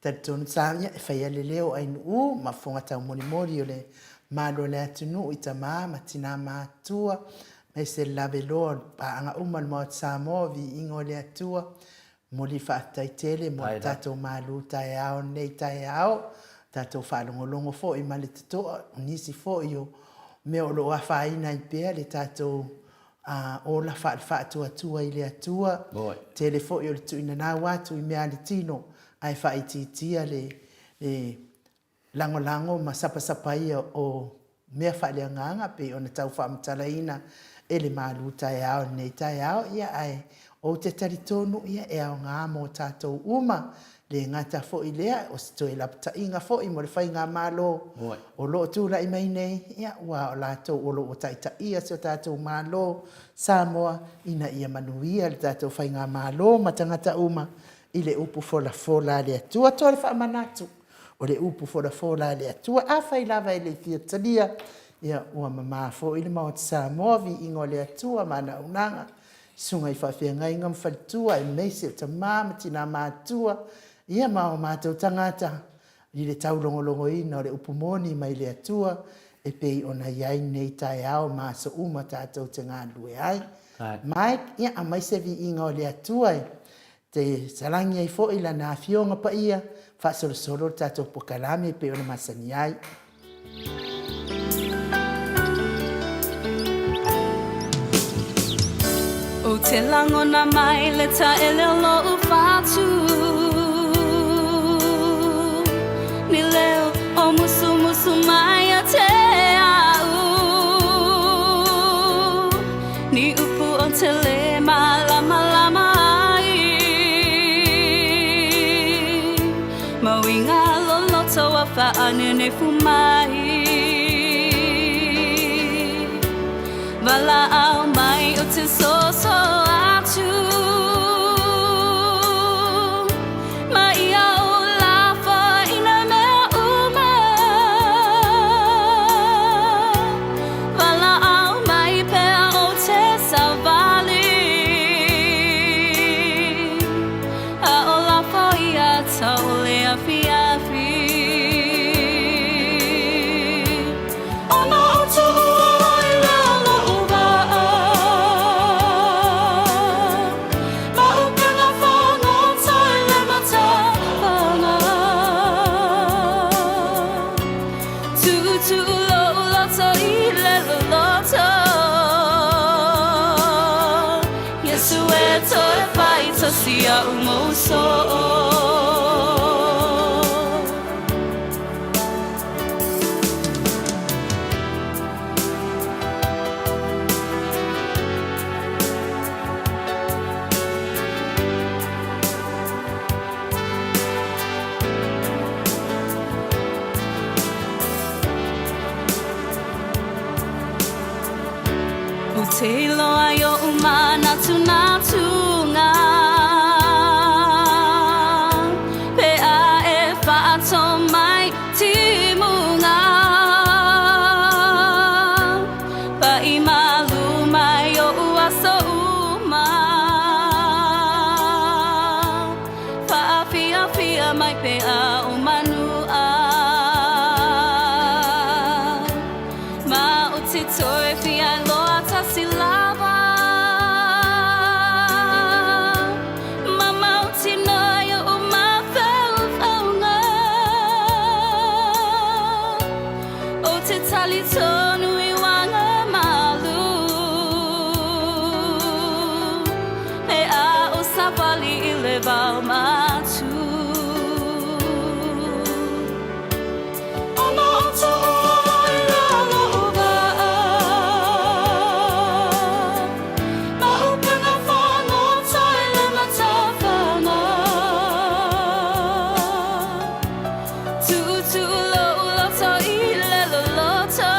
tatonu sa, ia, e fai ale leo ai nuu, ma fonga tau mori o le malo le atunu i ta maa, ma tina mātua, mai se lave loa, pa anga uma le maot Samoa, vi ingo le atua, mo li whaatai tele, mo tatou malu tai au, nei tai au, tatou whaalongolongo fo i male tatoa, nisi fo i o me o loa whaina i pēr, le tatou ola whaatua i le atua, tele fo i o le tuina nā watu i mea le tino, ai whaititia le lango ma sapa ia o mea whaaleanganga pe o na tau whaamatalaina e le malu tai au, nei tai au, ia ai o te taritonu ia e au ngā mo tātou uma, le ngata fo i lea, o se toi lapta inga fo i mo le whai ngā mālo, o lo tūra i mai nei, ia ua o lātou o lo o taita ia se o tātou mālo, Samoa, ina ia manuia le tātou whai ngā mālo, matangata uma, i le upu fola le atua, to le whaamanatu, o le upu fola le atua, a whai lava i le fia talia, ia ua mamā fo i le maot Samoa, vi ingo le atua, mana unanga, sunga i whawhia ngai ngam whalitua, e meise o ta māma tina mātua, ia mao mātou tangata, i le tau longolongo ina o le upumoni mai le atua, e pei ona iai nei tai ao ma so uma tātou te ngā lue ai. Ai. Mai, ia a mai se vi inga o le atuai, te salangi ai fo ila nā fionga pa ia, whasoro tātou pokalame pe ona masani ai. O te langona mai le ta ele lo u whātu. Ni leo o musu mai a te au. Ni upu o te le lama ai. Mawinga loloto a whaane ne fumai. Wala au mai o te so atu. Ma ia o lafa ina mea uma. Wala au mai pea o te savali. A o lafa ia tau lea fiafi. Ona o tu Sia umoso. O te loa yo umana natu ngā. Mai timunga pa imalu mai o uaso uma pa fia mai pe a o manua ma o te toi fia loa tasilava tonu I wanga malu me a o savali I le vau matu ona o tu I lalo uva ma upena whano tai le matawhana tu lo loto I le loto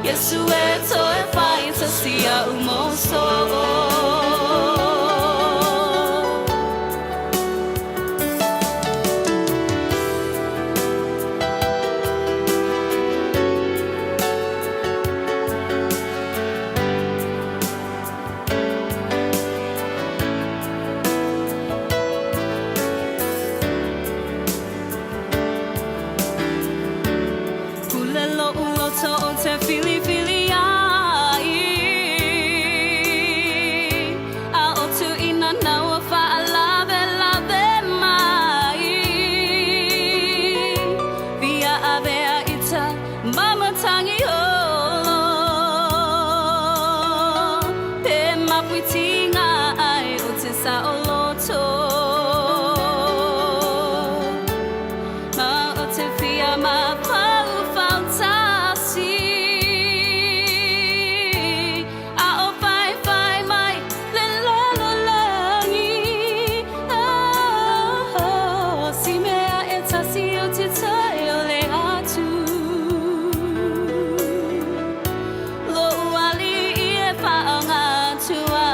Yesu e toi whai ta sia umoso. Kulelo uloto o te fili ai. A o tu ina naua whaalave mai. Via avea ita mamatangi holo. Pe mapuitinga ai o te saoloto. Ma o te fia ma pau fautasi. A o fai mai le lalolangi. Si mea e tasi o te tai o le atu. Lo uali I e whaanga tua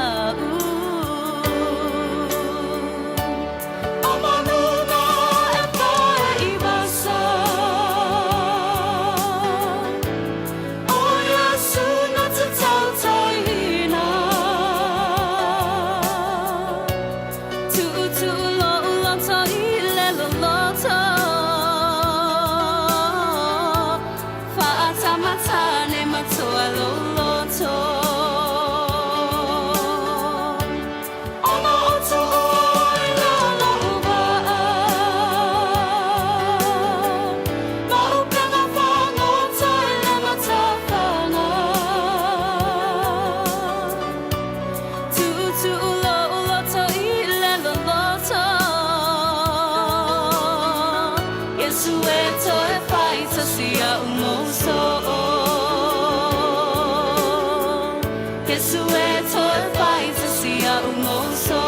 Yesu e toi whai te sia umoso.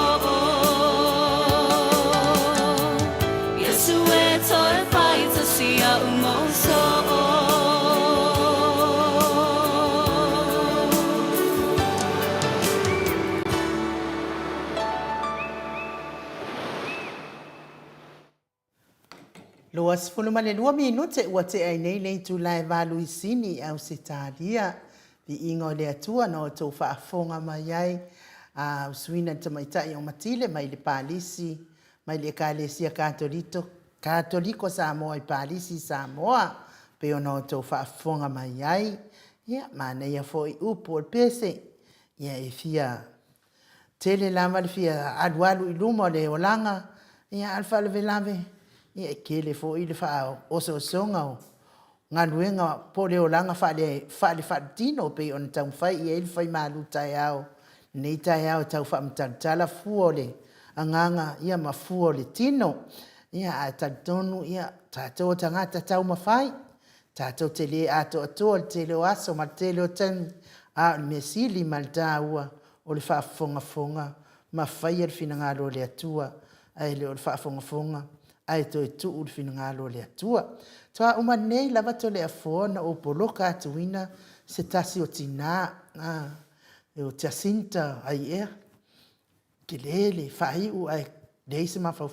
Yesu e toi whai te sia umoso. Loas fulumale 2 minute ua te ai nei nei tu lai valu isini au se talia di ingo le atua no to fa fonga mai ai a suina te mai tai o matile mai le palisi mai le kalesia katoliko Samoa i palisi Samoa pe ono to fa fonga mai ai ia mana ia foi upo pese ia e fia tele lama le fia adwalu ilumo le olanga ia alfa le velave ia kele fo ile fa oso songa o ngaluenga po le olanga fa le dino pe on tau fai ia il fai malu tai au nei tai au tau fa mtantala fuole anganga ia mafuo le tino ia atantonu ia tato tangata tau mafai tato tele ato tele aso ma tele o tan a mesili malta ua o le fa fonga mafai el finangalo le atua ai le o fa fonga ai to tu ul finangalo le atua toa uma nei lava to le afona o poloka tuina se tasi o tina e o Jacinta ai e ke lele fai u ai deise ma fau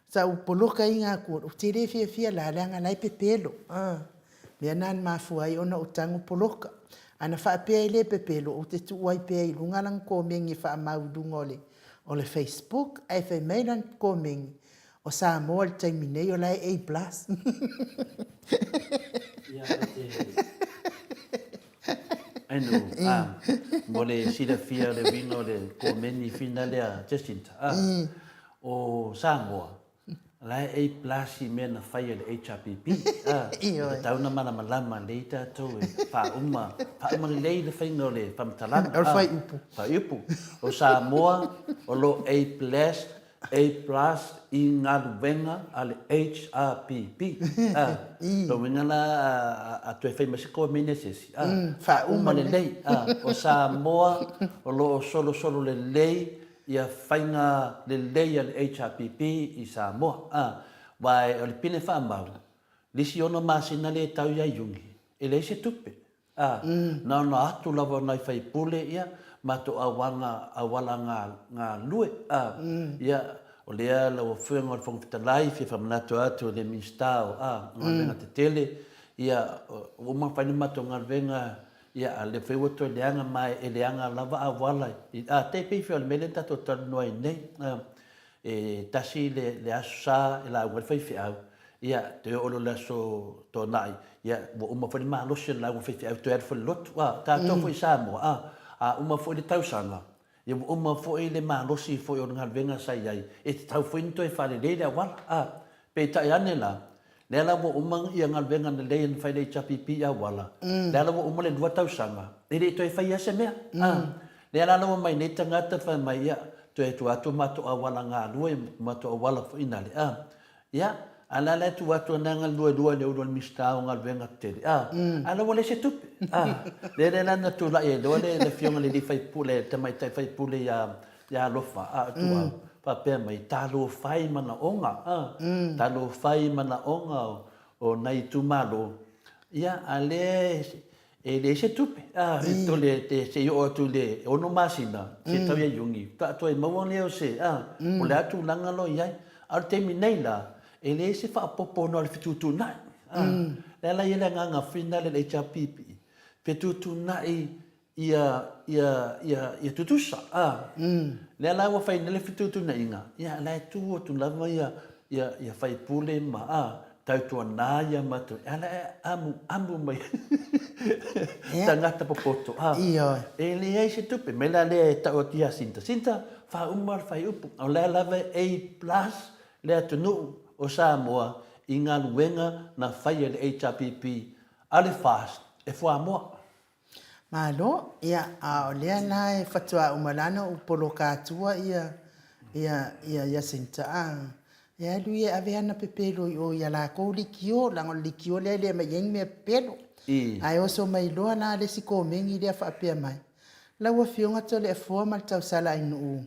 sa u poloka inga ku o tere fia la langa lai pepelo le nan ma fu ai ona o tangu poloka ana fa pe le pepelo o te tu ai pe lunga lang ko mengi fa ma udungole o le Facebook ai fe mailan ko mengi o Samoa le taiminei o lai A+. Anu, mo le sila fia le vino le komeni fina lea Jacinta. O Samoa, lai A+ i mea na whaia le HRPP. Tauna mana malama le tātou e wha lei le whainga le whamtalanga. O whai upu. Whai upu. O Samoa, o lo A+ i ngā luwenga a le HRPP. Lo wingana a tue whai masiko mene sesi. Wha uma le lei. O Samoa, o lo solo le lei ia whainga le lei a le HRPP i Samoa. Wai o le pine whaamau. Lisi ono masina le tau ia iungi. E le se tupe. Na atu lawa nai whai pule ia. Mato awala ngā lue. Ia o lea la o fuenga o whangwhitalai fia whamanatu atu le minstao ngā venga te tele ia o ma whaini mato ngā venga ia le whaiwato e leanga mai e leanga lava awala te peiwhi o le mele tato taranoi nei e tasi le aso sa e la ua whaiwhi au ia te olo le aso tō nai ia o ma whaini maa losi la ua whaiwhi au te erfo le lotu tātou fwoi Samoa uma fwoi le tausanga ia uma foi le malosi foi o ngal venga sai ai e tau foi into e fale le wala pe tai ane la le la bo umang ia ngal venga le le fai le chapipi ya wala le la bo umang le dua tau sanga le to e fai ase mea le la no mai ne tangata fa mai ia to e tu atu mato awala nga lue mato awala foi nale ia ala le tu atu nanga lua le ulo mistao ngal venga tele ala wala se tup le na tu la e le fiona le fai pule te mai tai fai pule ya lofa tu pa pe mai talo fai mana onga talo fai mana onga o nai tu malo ia ale e le se tup to le te se yo tu le ono masina se tau ia yungi ta to e mawone o se o le atu langa lo ia al terminei la e le se fa popo no le fitu nai le la ia nga fina le chapipi fitu nai ia tutusa le la wa fai le fitu nai nga ia la tu lava ia fai pule ma tau tua nā ia matu ala amu mai tangata popoto e le ai se tupe me la le tau tia sinta fa umar fai upu o le lava A+ le atunu o Samoa i ngā luenga na whaia le HRPP ale fast e whamoa. Malo, ia o lea nā e whatua umalano upolo kātua ia sinta ia lui e ave ana pepelo o ia la kou likio, lango likio lea mai yengi mea pepelo. Ai oso mai loa nā le siko mengi lea whaapea mai. Laua fionga to le afua ma tau sala inu.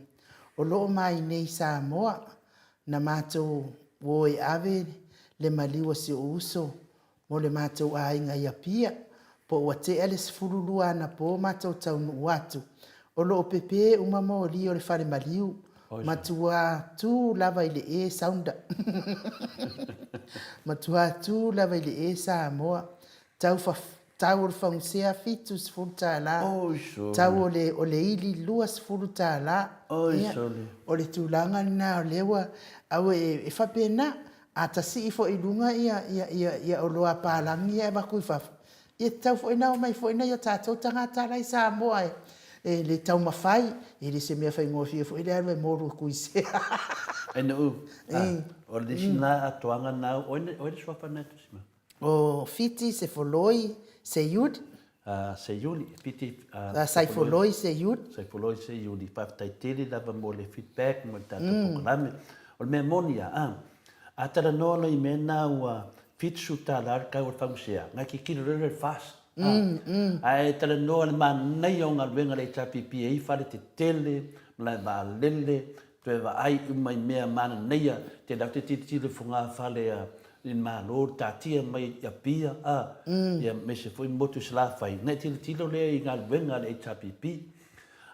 O loo mai nei Samoa na mātou o e ave le maliwa si o uso mo le mātou a inga ia pia. Po ua te ele sifurulua na po mātou tau nu watu. O loo pepe umama o li o le whare maliu. Matua tu lava ile e saunda. Matua tu lava ile e Samoa. Tau o le whaungusea fitu sifuru tā la. Tau o le ili lua sifuru tā la. O le tūlanga na o lewa. Au e whapena. A tasi ifo i lunga ia o loa pālangi ia waku i whafu. Ia tau fo ina o mai fo ina ia tātou tangata lai Samoa e. E le tau mawhai, e le se mea whai ngofia fo, e le arwe moru kuise. E na u, o le sina atoanga nau, o le swapa nai tu sima? O fiti se foloi se yud. Se yuli, fiti... Sai foloi se yud. Sai foloi se yuli, paftai tili lava mo le feedback, mo le tātou pokalame. O le mea monia, a tara nono i mena ua fitsu tā lar kau o whamusea, ngai ki kilo rere fast. Ai tala noa le manai o ngā luenga le HRPP e whare te tele, mlai wā lele, tue wa ai umai mea mana neia, te lau te titile whunga whale in mā lor, tā tia mai ia pia, ia me se fwoi motu sila whai. Nei tila tilo lea i ngā luenga le HRPP.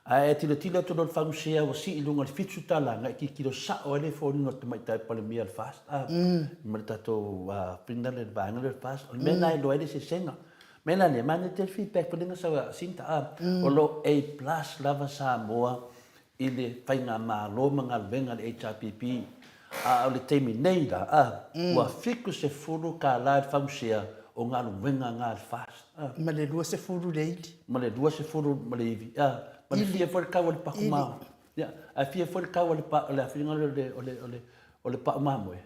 Ai tila tila tono le whamusea wa si ilunga le fitsu tala, ngai ki kilo sao ele fwoni no te mai tai pale mea le fast. Mare tato pinda le vanga le fast, o mena e loa ele se senga. Mena ne mane te feedback pele sa sinta o lo A+ lava Samoa i le whainga mālo mga venga le HRPP o le teimi nei la ua fiku se furu ka la whamusea o ngā venga ngā fast. Ma le lua se furu leili. Ma le lua se furu ma le iwi. Ma le fia fwere kawa le paku mao. A fia fwere kawa le awhinga o le paku mamo e.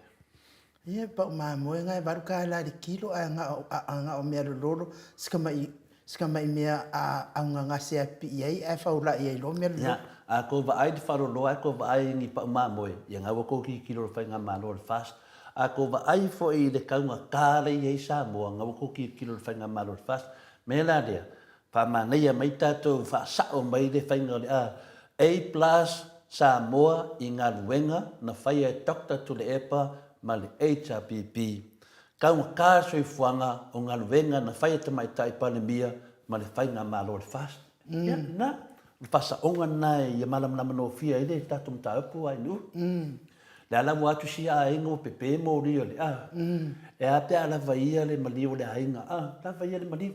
Ia pa ma mo nga varu ka la de kilo a nga o mea lolo ska mai mea a nga se pi ai a fa ula ia lo mea lo a ko va ai de faro lo a ko va ai ni pa ma mo ia nga ko ki kilo fa nga ma lo fast a ko va ai fo i de ka nga ka le ia sa mo nga ko ki kilo fa nga ma lo fast me la dia pa ma nei mai ta to fa sa o mai de fa nga A+ Samoa i ngā luenga na whai e Dr. Tule Epa ma le HRPP. Kaunga kāso i fuanga o ngā luenga na whai te mai tai palemia ma le whai ngā mālo le fast. Ia, na, whasa onga nai ia malamana no fia ele tatum ta upu ai nu. Le alamu atu si a ingo pepe mo rio le e a te ala vaia le maliu le hainga. La vaia le maliu,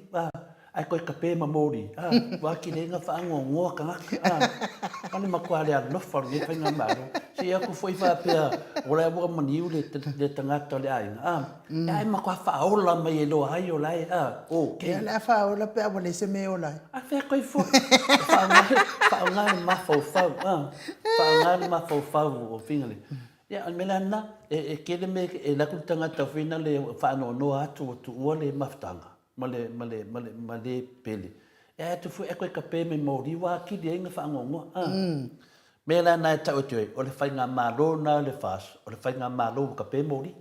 ai koe kape ma mori. Waki le inga whaango ngoa ka ngaka. Ane makua le alofa le whai ngā mālo. Si aku foi fa pea ora bo maniu le tangata le ai ai ma kwa fa ola mai lo ai o lai o ke la fa ola pe a le se me ola a fe ko fo fa nga ma fa o finale ya melana e ke le me e la ku tangata finale fa no atu tu ole maftanga male pele e tu fu e ko ka pe me mori wa ki de nga fa ngo Mela nai tau tue, o le whai ngā mālo nā le fast, o le whai ngā mālo ka pē mori.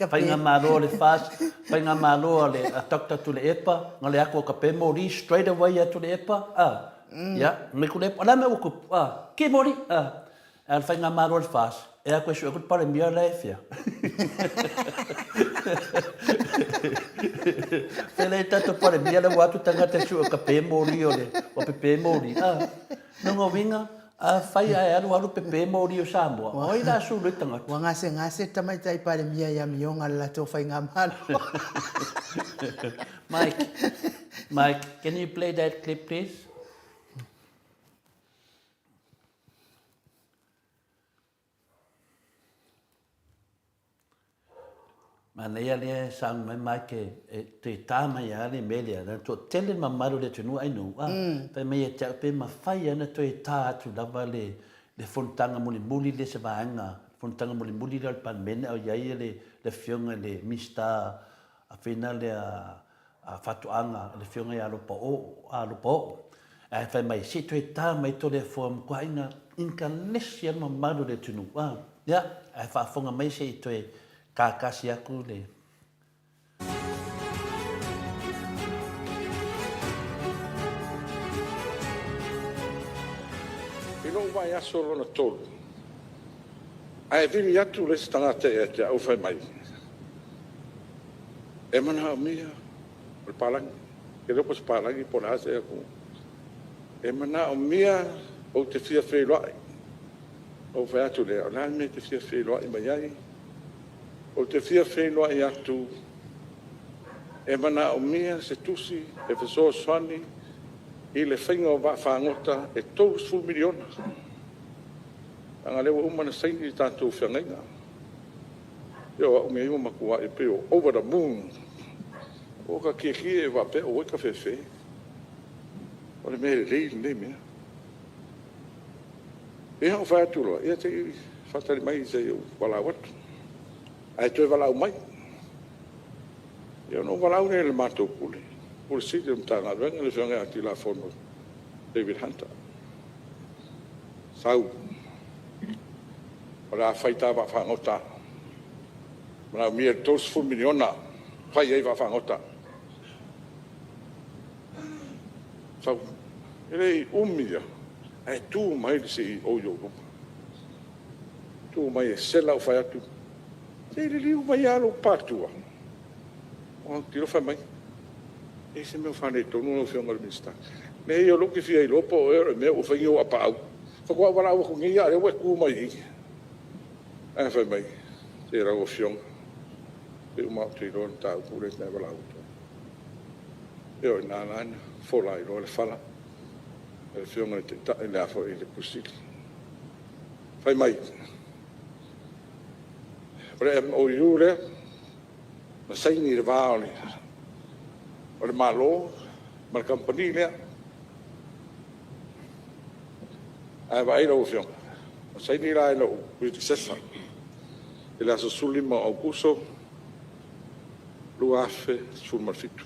Whai ngā mālo le fast, whai ngā mālo le Dr. Tule Epa, ngā le ako ka pē mori, straight away a Tule Epa. Ya, me kule epa, la me uku, ki mori. Le whai ngā mālo le fast, e ako e sui akut pare mia le fia. Pele tato pare mia le watu tangata sui ka pē mori o pe mori. Nunga winga, whai ai aru pe mori o Samoa. Oi la su le tangata. Wa ngase tamai tai pare mia ya mionga la to whai ngā mālo. Mike, can you play that clip please? Mana ia lea sang mai ke te tāma ia le mele ana to tele mamaru le tunu ai no pe me e te ma fai ana to e tā atu lava le fontanga muli le se vaanga fontanga muli le pan mene au iai le fionga le mista a fina le a fatuanga le fionga ia lo po e fai mai si to e tā mai to le form kwa ina incarnation mamaru le tunu ya e fa fonga mai se to e kakasi aku le. vai aso lona tolu. Ai vili atu le tangata e te au fai mai. E mana mia, o palangi. Ke lopo se palangi po na ase aku. E mana o mia o te fia fei loai. O fai atu le, o nani me te fia fei loai mai ai. O te fia fei loai atu. E mana o mia se tusi, e feso swani, i le whainga o whaangota e tous full miliona. Anga lewa umana saini i tātou whiangainga. Eo a unge ima makua e peo over the moon. O ka kia e wape o eka whewhe. O le mele rei le mea. E hao whai atuloa, ea te whatari mai se o walau watu. Ai toi walau mai. Eo no walau ne le mātou pule. Pule sidi mtanga wenga le whianga ati la fono David Hunter. Sau. O la whaita wa whangota. Mana mia tos fu miliona. Whai ei wa whangota. Sau. Ele umia. E tū mai le si o yo lupa. Tū mai e sela o whai atu. Te li liu mai alo patua. O tiro whai mai. E se meu whane tonu no whionga le minsta. Ne i o loki fia i lopo o ero mea o whaingi o apau. Whakua wala o kungi a rewa ku mai i. E whai mai. Te rau o whionga. E umau te iro na tau kure te wala o to. E o nā nāna. Whola i roa le whala. E whionga te ta e le afo i le pusiki. Whai mai. Ore o iu le. Na saini le vāo ni. O le malo, ma le kampani lea. Ai wa eira o whionga. O saini la ila o kuiti sesa. E le aso suli ma au kuso. Lua afe, suli marfitu.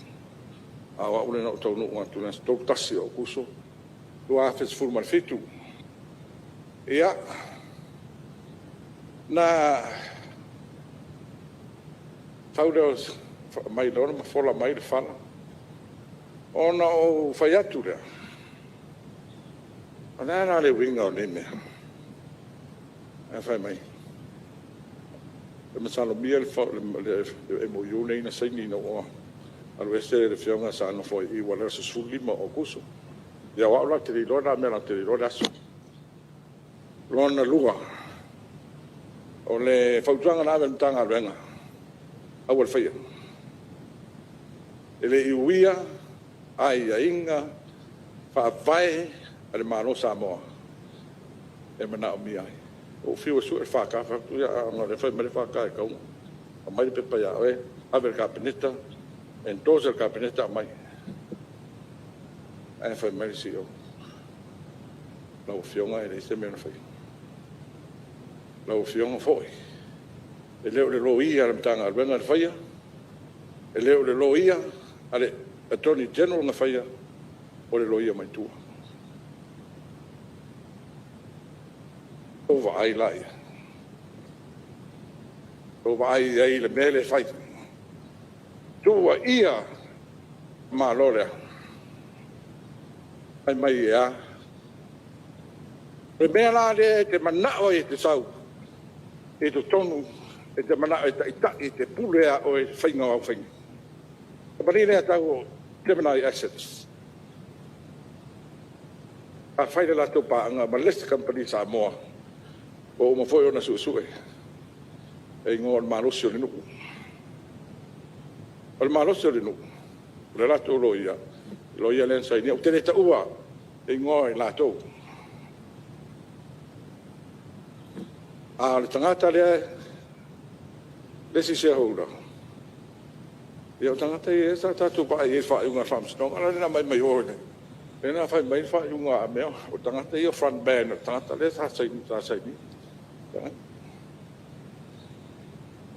A wa ule na o tau nuu atu nasa tau tasi au kuso. Lua afe, suli marfitu. Ia. Na tau leo mai lona ma fola mai le whala. Ona o whai atu rea. O nāna le winga o ne mea. E whai mai. E masano mia le mo iu nei na saini na oa. Alu este le whionga sa ano fo i wala sa sulima o kuso. Ia waula te li lona mea la te li lona aso. Lona lua. O le whautuanga na ame mtanga aluenga. Awal whaia. Ele iuia, ai a inga, whaavai, ale mano Samoa. E mana o mi ai. O whiu e su e whaka, whaktuia a ngore whai mare whaka e kaunga. A mai pepa ia oe, awe kapeneta, en tosa kapeneta a mai. E whai mare si o. Lau whionga e reise mea na whai. Lau whionga foi. E leo le lo ia le mtanga alwenga le whaia. E leo le lo ia ale Attorney General na whaia o le lo ia mai tua. O wa ai lai. O wa ai ai le mele whai. Tua ia ma lorea. Ai mai ia. Le mea la le te manao e te sau. E to tonu. E te mana e tai te pulea o e whainga au whainga. E mani lea tau Gemini Assets. A whaile la tau paanga ma list company Samoa. O o mawhoi o na suusue. E ingo al marosi o le nuku. O le marosi o le nuku. Le lato loia. Loia len sa inia. O tene ta ua. E ingo e lato. A le tangata lea lesi shareholder. Ia tangata e sa tatu pa e wha iunga whamstong. Ala nina mai mai hoi. E nā whai mai wha iunga a mea. O tangata i o front band. O tangata le sa saini.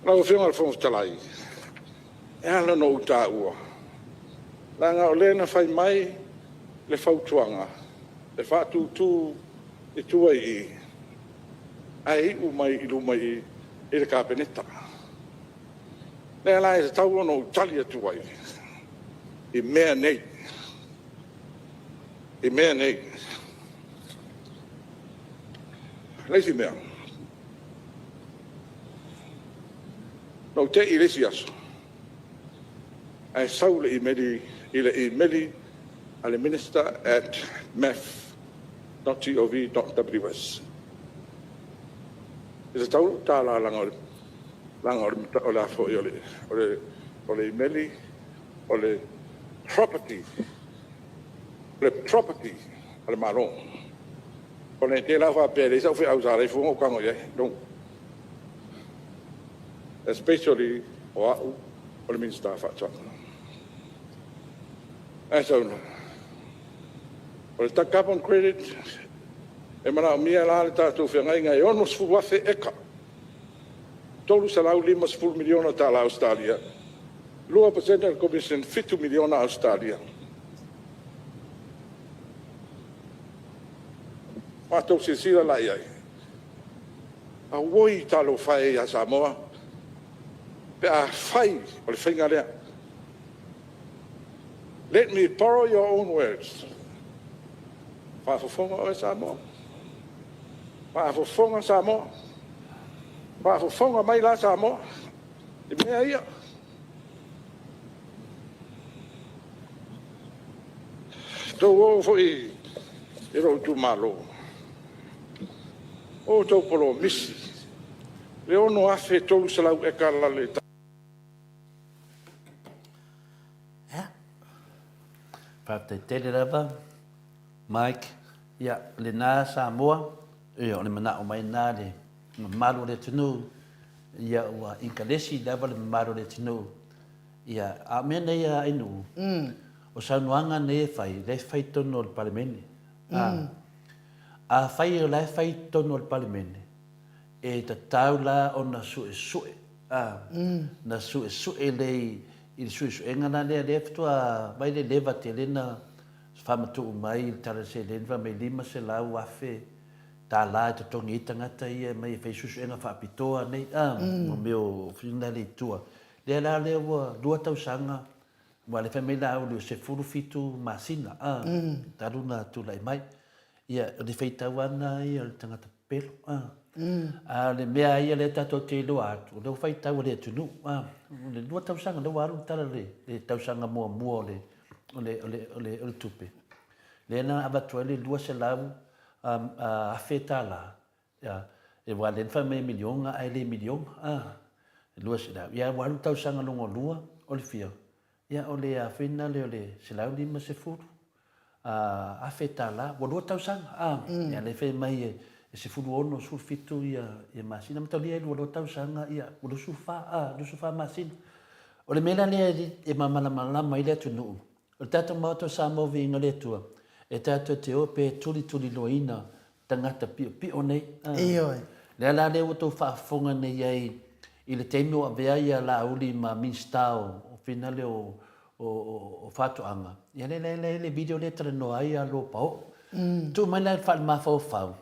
Lau whionga le whongu talai. E ala no uta ua. Langa o lena whai mai le whautuanga. Le whatu tu e tua i. Ai u mai i lu mai i le kapeneta. Lea lai se tau ono tali atu wai. I mea nei. I mea nei. Leisi mea. No te i lesi aso. Ai sau le emaili ale minister at mef.gov.ws. Isa tau ta la langa o la fo i ole emaili ole property ale malong. Ole te la fa pere sa fe au sa le fu kango ye. Donc especially ole minister fa cha. So ole ta carbon credit e mana mia la ta tu fe ngai ono fu wa fe eka. Tolu salau 5 miliona ta la Australia. Lua percent commission 5 miliona Australia. Pato se sila la ia. A woi talo fai a Samoa. Pe a fai o le whainga lea. Let me borrow your own words. Whaafofonga o e Samoa. Whaafofonga Samoa. Whaafofonga mai la Samoa. I mea ia. Tau o foi e rau tu malo. O tau polo misi. Le ono afe tolu salau e kala le ta. Pate tele rava, Mike, ia le nā Samoa, o le mana o mai nā le maru le tunu, ia ua inkalesi lava le maru le tunu, ia a mea nei a inu, o saunuanga nei fai, le fai tono le palemene, a fai o le fai tono le palemene, e ta tau la o na sue, na sue lei, il sui ngana le ftua vai le leva te lena fama tu mai tara se leva mai lima se la wafe ta la te tongi tangata ia mai fe susu nga fa pitoa nei mo meu fina le tua le la le wa dua tau sanga wa le famela o le se furu fitu masina taruna tu lai mai ia le feita wana ia le tangata pelo le mea ia le tato te lo atu le fai tau le tunu le dua tausanga le waru tala le tausanga mua le tupe le na abatua le dua se lau a feta la e wale fa me milionga ai le milionga dua se lau ia waru tausanga longo lua o le fia ia o le a fina le se lau lima se furu a feta la wa dua tausanga ia le fe mai se fulu ono sul fitu ia masina matalia lu lo tau sanga ia lu sufa masina o le mena le e mamala mai le tunu o tata mato sa mo vinga le tua e tata te ope tuli loina tangata pi onei le la le o fa fonga nei ai i le temo avea ia la uli ma minstao o finale o fatu anga ia le video le treno ai a lo pao tu mai la fa ma fa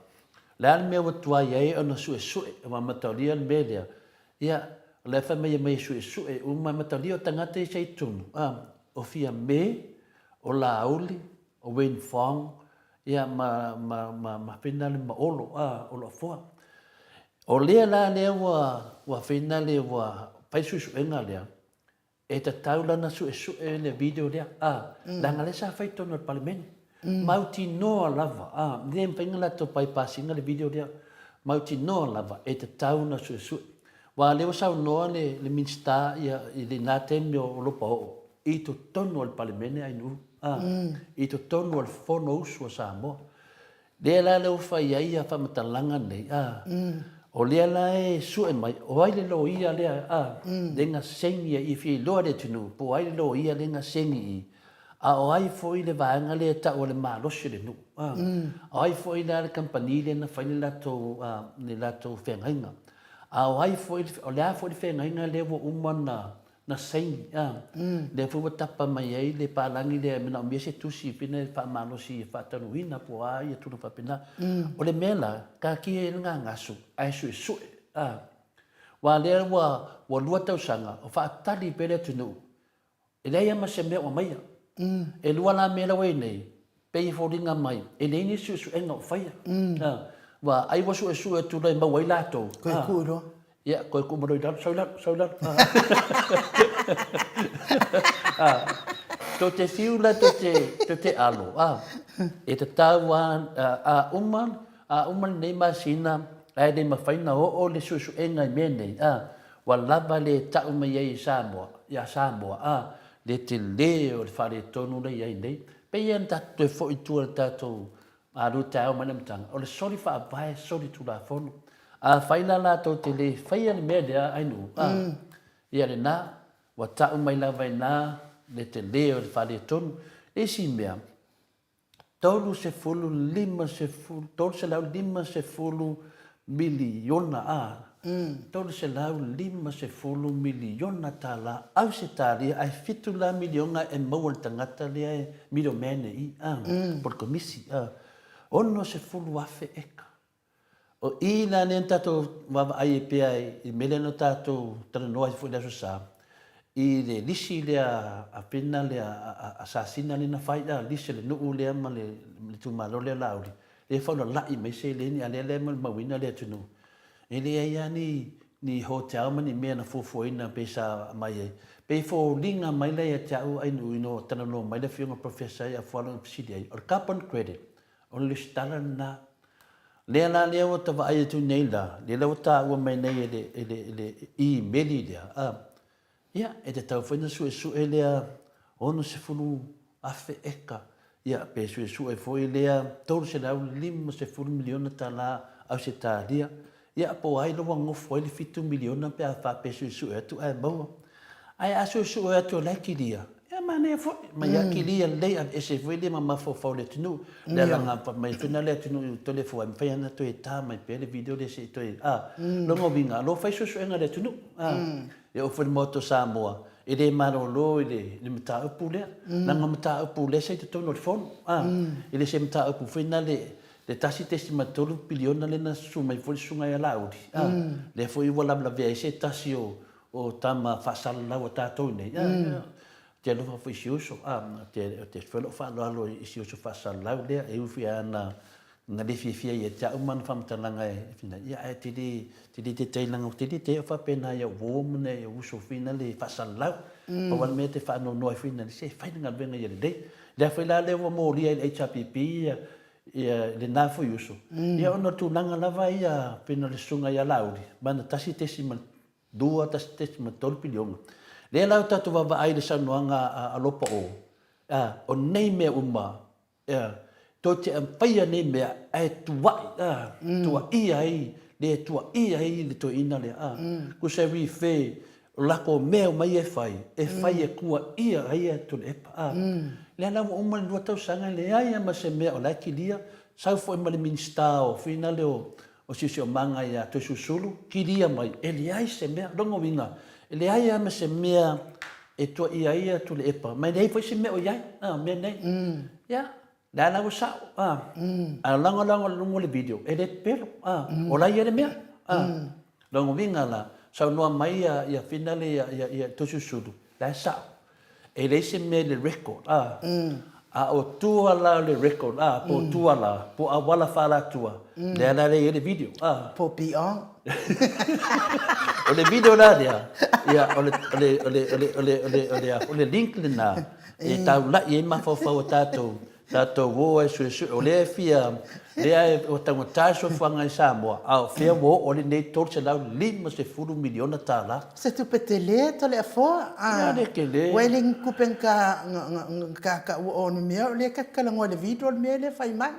la me o tua ye ona sue ma matalia media ia le fa me sue uma matalia tangate sei tunu o fia me o la auli o wen fong ia ma finale ma olo o lo fo o le la le wa finale wa pai su enga le e ta taula na sue le video le la ngale sa fai tono al parlamento Mauti no lava nem pengala to pai passinga le video dia mauti no lava e te tau na su wa le sa no le minsta ia le na temio lo po i to tono al palemene ai nu i to tono al fono su Samoa le la le fa ia fa matalanga nei o le la e su e mai o ai le lo ia le denga sengia i fi lo le tunu po ai lo ia denga sengi a o ai foi le vaanga le ta o le malosi le nu ai foi le company le na fai le lato fengainga a o ai foi o le foi fengainga le vo umana na sei le fu tapa mai ai le palangi le mena o mese tusi pina fa malosi fa tanuina po ai tu no fa pina o le mela ka ki e nga ngasu ai su wa le wa lua tau sanga o fa tali pele tunu ele ia ma se me o mai e lua la mela wei nei pe i foringa mai e le ni su enga fai wa ai wa su tu lai ma wai lato Koe kuro. ya ko ku mo doi saulat to te fiula to te alo e te tauan a uman nei masina ai de ma faina o le su enga mene wa lava le tau mai ai Samoa le te leo le fare tonu le ai nei pe yan ta te fo i tu ta to a ru tau manam tang o le sori fa vai sori tu la fonu a faina la to te le faia le mede ai nu ia le na wa tau mai la vai na le te leo le fare tonu e si mea tolu se fulu lima se fulu tolu se lau lima se fulu miliona tolu se lau lima se fulu miliona tala au se tali ai fitu la miliona e maua tangata le ai milo mene i por komisi ono se fulu afe eka o ina ne tato mama ai pe ai i mele no tato tana noa fu le sa i le lisi le a pena le a sasina le na faida lisi le no le ma le tu malo le lauri e fa no la i me se le ni ale le ma wina le tunu ele ia ni hotel mani me na fofo ina pe sa mai pe fo linga mai le ya tau ai no tana no mai le fiona professor ya fo no psidia or carbon credit on le stala na le o tava ai tu nei la le o ta o mai nei ele i meli dia ia e te tau whaina su lea ono se fulu afe eka ia pe su e foi lea tolu se lau 5 miliona ta la au se ta lia ia po ai lo wango foi le 7 miliona pe a fa pe su e tu ai mau ai a su e tu la kilia ia mane fo ma ia kilia le e se foi le mama fo le tunu le langa pa mai fina le tunu tole fo am fa na to e ta mai pe le video le se to lo ngo vinga lo fa su e nga le tunu e o fo moto Samoa e le marolo le mata upu le nanga mata upu le se te tono fon e le se mata upu fina le tasi testima tolu piliona le na su mai fo sunga ya laudi le fo i wala la ve se tasi o tama fa sala la o tato nei te lo fa fisioso te felo fa lo i siso fa sala le e u fia na le fia ia ta man fam talanga e fina ia te te langa te fa pena ia wo mne ia uso fina le fa sala pa wan me te fa no fina se fa nga venga ia le fa la le wo mo ria HPP ia le na fo uso ia ono tu langa lava ia pena le sunga ia laudi bana tasi tesima 2 tasi tesima 3 piliona le la tatu va ai le sanuanga a lopa o nei me uma to te ampaya nei me ai tua ia ai le tua ia ai le to ina le ku se vi fe la ko me mai e fai e kua ia ai to le le la uma le tau sanga le ai ma se me o la kilia sa fo ma le minister o fina le o sisio manga ia to susulu kilia mai ele ai se me dongo vinga ele ai ama se mea e tua ia tu le epa mai nei foi se me o ia me nei ya la la sa a langa lungo le video ele pero o la ia le mea longo vinga la sa no mai ia finale ia to susulu la sa ele se me le record o tua la le record po tua la po a wala fala tua le video Po pi on. o le video la dia ia o le link le na e tau la e ma fo tato wo e su o le fia le ai o tango taso fanga Samoa a fia wo o le nei torche la 5 miliona tala Se tu petele to le fo le ke le weling kupen ka o no me le ka kala ngo le video me le fai man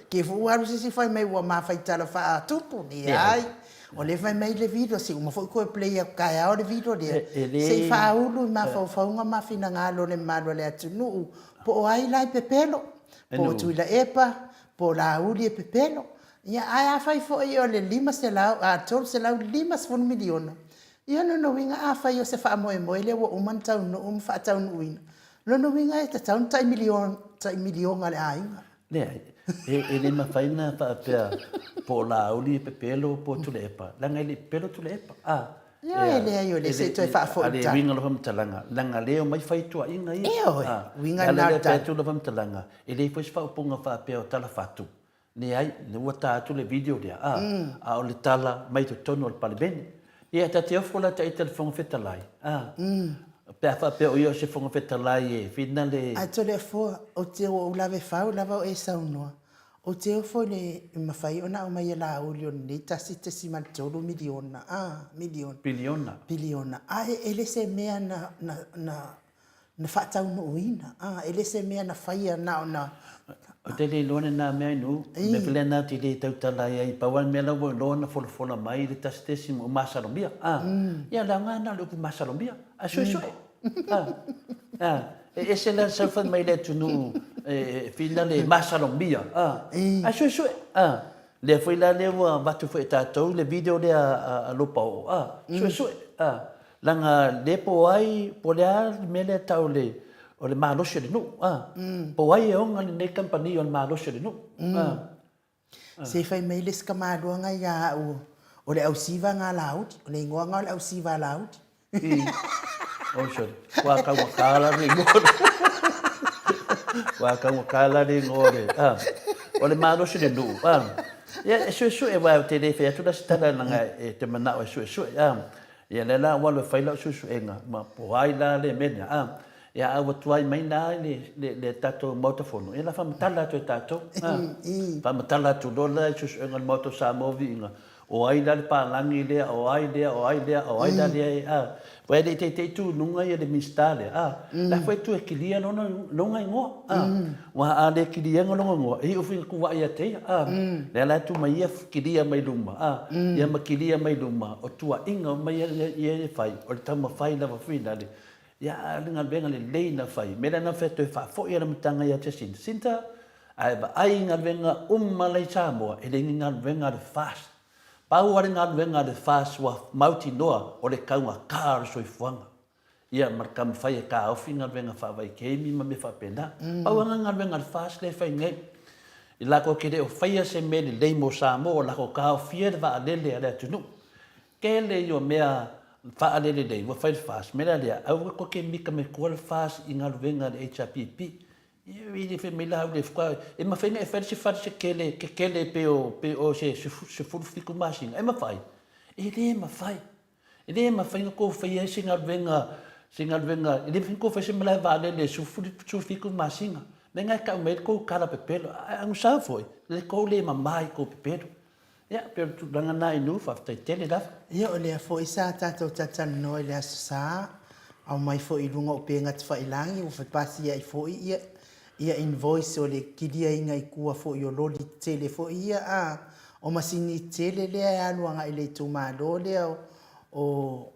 ke fu waru si fai mai wa ma fai tala fa tupu ni ai o le fai mai le video si uma foi ko play ka ya o le video de se fa ulu ma fa nga ma fina ngalo le malo le atunu po ai lai pepelo po tu la epa po la uli e pepelo ia ai fai fo io le 5 se la tol se la 5 miliona ia no winga fai o se fa mo le wo man tau no fa tau no win no winga e tau tai milion ale ai e le ma faina pa po la uli e pepelo po tu le epa la ngai le pelo tu le epa ia ele ai o le se to fa fo ale winga lo fam talanga langa leo mai fai tu inga ia winga na le pe tu lo fam talanga ele foi fa ponga fa pe o tala fatu ne ai ne wata tu le video dia a o le tala mai to tono al palibene ia ta te ofola ta telefon fetalai pe fa pe o yo se fon fetalai e fina le a to le fo o te o lave fau lava e saunoa o te o fo le mafai ona o mai la o le ni ta site si mal tolu miliona biliona a ele se mea na fata no uina ele se mea na faia na o te le lona na mea nu me fele na ti le tau talai ai pawan me la wo lona fola mai le tastesi mo masalombia ia la ngana le masalombia a so e se la sa fa mai le tunu fina le masalombia a so le foi la le wa batu foi tatou le video le a lopo so langa le po ai po le me le tau le o le maloshe le nu po ai e onga le nei company o le maloshe le nu se fai mai le skamado nga ya o le ausiva nga laut o le ngoa nga le ausiva laut o so wa ka wakala ni ngore wa ka wakala ni ngore o le maloshe le nu ya so e wa te le fe tu da stana nga te mana o so ia le la wala faila susu enga ma po ai la le mena ia a tuai mai na le tato motofono ia la fa matala to tato fa matala to dola susu enga moto Samoa inga o ai la pa langi le o ai da le poi te tu nunga ia le mistale la foi tu ekilia no longa ngo wa a le kilia ngo e o fin ku wa ia te le la tu mai ia kilia mai luma ia ma kilia mai luma o tua inga mai ia fai o tama fai la va fina le ia linga benga le leina fai me na feto fa fo ia mtanga ia te sinta ai inga benga malai Samoa e le inga benga le fast pau ari ngā luenga le whāsua mauti noa o le kaunga kāra soi fuanga. Ia markam whai e kā awhi ngā luenga whawai keimi ma me whapena. Pau anga ngā luenga le whās le whai ngai. I lako ke reo whaia se me le leimo Samoa o lako kā awhi e le wa alele a lea tunu. Ke le yo mea wa alele lei wa whai le whās. Mera lea au ko ke mika me kua le whās i ngā luenga le HRPP. Ia fe me la le fwa e ma fenga e fer se far se kele pe o se fulu fiku masin e ma fai e ma fai ko fai singa venga e le ko fai se me la vale le su fiku masin le nga ka me ko kala pe pelo ang sa foi le ko le ma mai ko pe pelo ia per tu danga na inu fa te tele da ia o le fo isa tato tatan no le sa au mai fo i lunga o pe ngat fa ilangi o fa pasi ai fo ia invoice o le kidia inga i kua fo i o loli tele fo ia o masini tele lea aluanga i le tumalo lea o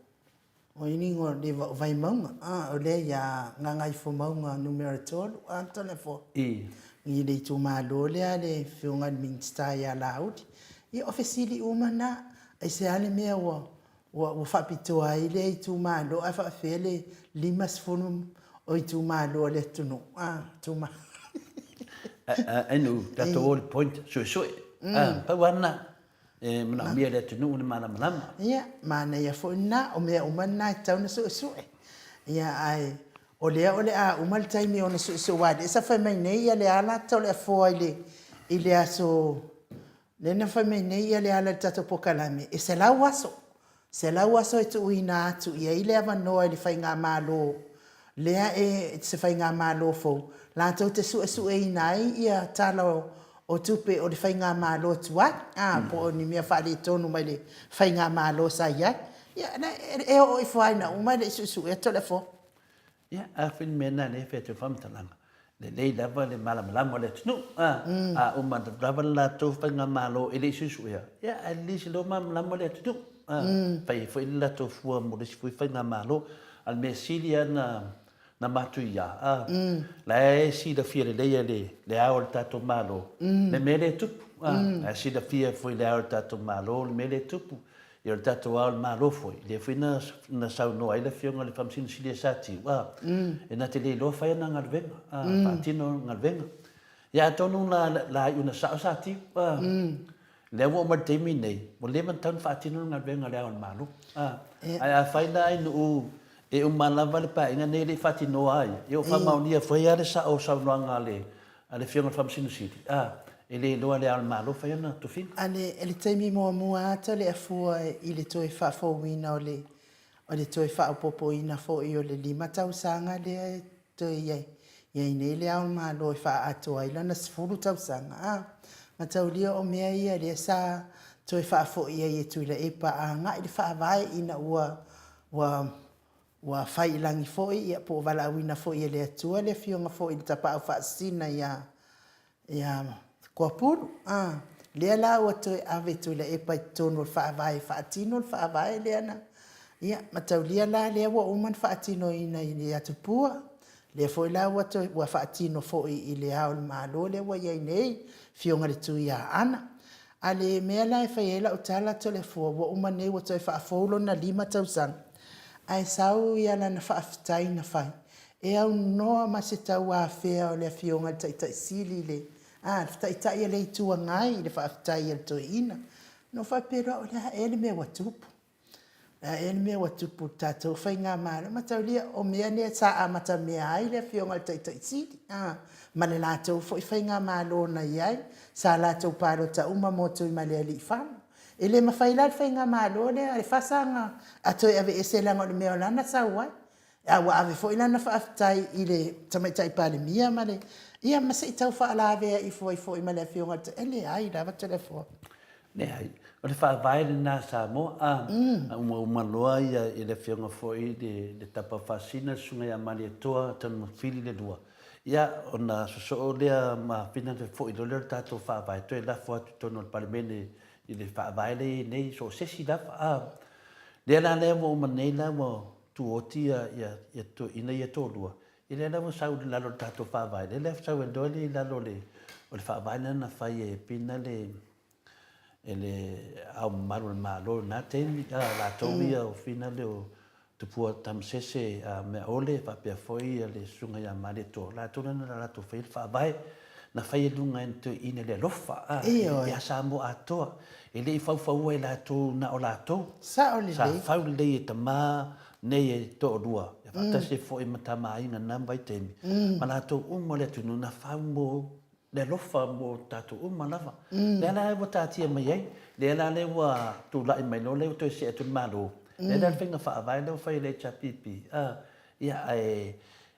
iningo le vai maunga o le ia ngangai fo maunga numero tolu antole fo i le tumalo lea le whiunga minsta ia laudi ia ofesili umana ai se ale mea wa whapitoa i le tumalo a whafele limas funum o i tumalo le tunu tuma enu tato all point so pa wana mana mia le tunu ni mana ia mana ia fo na o mea umana tauna so ia ai o le a umal taimi ona so wade sa fa mai nei ia le ala to le fo ile aso le na fa mai nei ia le ala tato pokalame e se la waso e tu ina tu ia ile ava no ile fa nga malo lea e se fai ngā mālo fau. Lātou te su e nai ia tala o tupe o le fai ngā mālo tua. Po o ni mea whaare tonu mai le fai ngā mālo sa ia. Ia, e o i whaina, o mai le su e tole fo. Ia, a whini mena ne whea te whamtalanga. Le lei lava le malamalama le tunu. O ma lava lātou fai ngā mālo e le su ia. Ia, a le si lo malamalama le tunu. Pai fai lātou fua mo le si fai ngā mālo. Al me silia na matu ia la e si da fia le aol tato malo le mele tupu a si da fia foi le aol tato malo le mele tupu i o tato aol malo foi le foi na sau no ai le fionga le famsina silia sati e na te le lo fai na ngalvenga fatino ngalvenga ia tonu la una sa sati le wo ma te mi nei mo le man tan fatino ngalvenga le aol malo ai fai na inu e malava le pa inga nei le fatino ai e o famaunia foi ale sa o sa noanga ale fianga famsina city e le loa le al malo fa yana to fin Ale ele taimi mua ata le afua i le toe whaafouina o le toe whaapopoina fo i o le 5 tausanga le toe iai. Iai nei le au malo i wha atoa i lana 10 tausanga. Ma taulia o mea ia le sa toe whaafo iai e tuila e pa a ngā i le whaavai ina ua whai langi fo i ia po wala awina fo i le atua le fionga fo i le tapa au whaasina ia kua puru. Lea la ua toe ave tuila e pa i tono whaavai whaatino whaavai lea na. Ia, mataulia la lea ua uman whaatino ina i le atupua. Lea fo i la ua toe ua whaatino fo i le hao le malo lea ua iai nei fionga le tui a ana. Ale mea la e whaiela o tala to le fua ua uman nei ua toe whaafoulo na 5 tausanga. Ai sau ia lana whaafitai na whai. E au noa ma se tau a whea o le fionga le taitai sili le. Taitai le itua ngai le whaafitai le toi ina. No whapera o le ele mea watupu. Ele mea watupu tātou whai ngā mara. Mataulia o mea nea sa amata mea ai le fionga le taitai sili. Ma le lātou fo i whai ngā mālo na iai. Sa lātou pāro ta uma moto i malea li whanu. Ele mawhaila le whai ngā mālo le a le whasanga. A toi ave ese langa o le mea o lana sa uai. A wa ave fo ilana whaafitai i le tamaitai pāle mia male. Ia masa i tau whaalawea i fo i male a fionga te ele ai rawa te le fo. ne ai o le whaavai le nā Samoa umaloa ia i le fionga fo i le tapa whasina sunga ia mali toa tanu whili le lua ia o na soso lea ma pina le fo i lo le tātou whaavai toi la fo atu tono le palimene i le whaavai le nei so sesi lafa lea la lea mo umanei la mo tuoti ia to ina ia to lua i le lava sau le lalo tātou whaavai le lea sau e dole i lalo le o le whaavai na whai e pina le au maru le malo na temi la tomi o fina le o tupua tamsese me ole whapea foi le sunga ia mare to la tona na la to whai whaavai na whai e lunga ento ina le lofa ia Samoa atoa e le i whauwhaua e la to na o la to Sa o le sa lei. whau le e tama nei e to o lua ia whatase fo e matama inga namba i temi ma la to umo le tunu na whau mo le lofa mo tatu uma lava le la e wa tatia mai ai le la le wa tu la i mai no le to se tu malo le la finga fa vai le fa le chapipi ia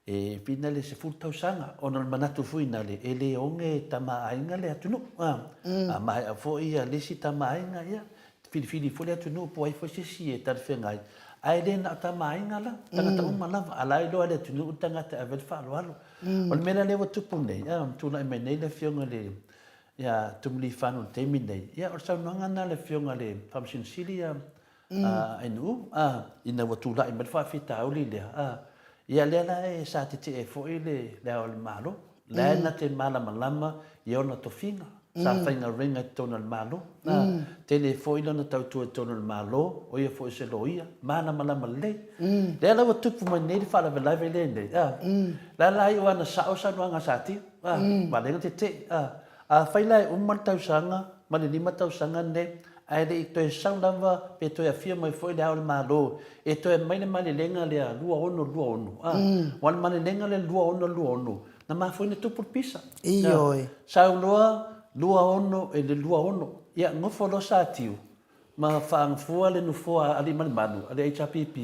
e pina le se full tausanga ona manatu fuina le ele onge tama ainga le atunu mai a fo ia le si tama ainga ia fili fo le atunu po ai fo se si e tar fengai ai le na tama ainga la tanga uma lava ala i lo le atunu tanga te avel fa lo o mena le wa tupu nei tu na me nei le fionga le ia tumli fanu temi nei ia o sa nanga na le fionga le famsin silia enu ina wa tu la i me fa fita o le ia le la e sa te e fo ile le o le malo le na te mala malama ia ona to finga sa finga ringa tona le malo te le fo ile na tau tu tona le malo o ia fo se loia mana malama le le la wa tupu mai nei fa la vela vele nei la i wana sa o sa no sa ti ma le te a faila o man tau sanga ma le 5 tau sanga nei ai le to sang lava pe to afia mai foi le au malo e to mai le mali lenga le lua ono wan mali lenga le lua ono na ma foi ne to por pisa Ioi. sa lua ono e le lua ono ia no fo sa tiu ma fa fua le no fo ali mali manu ali HPP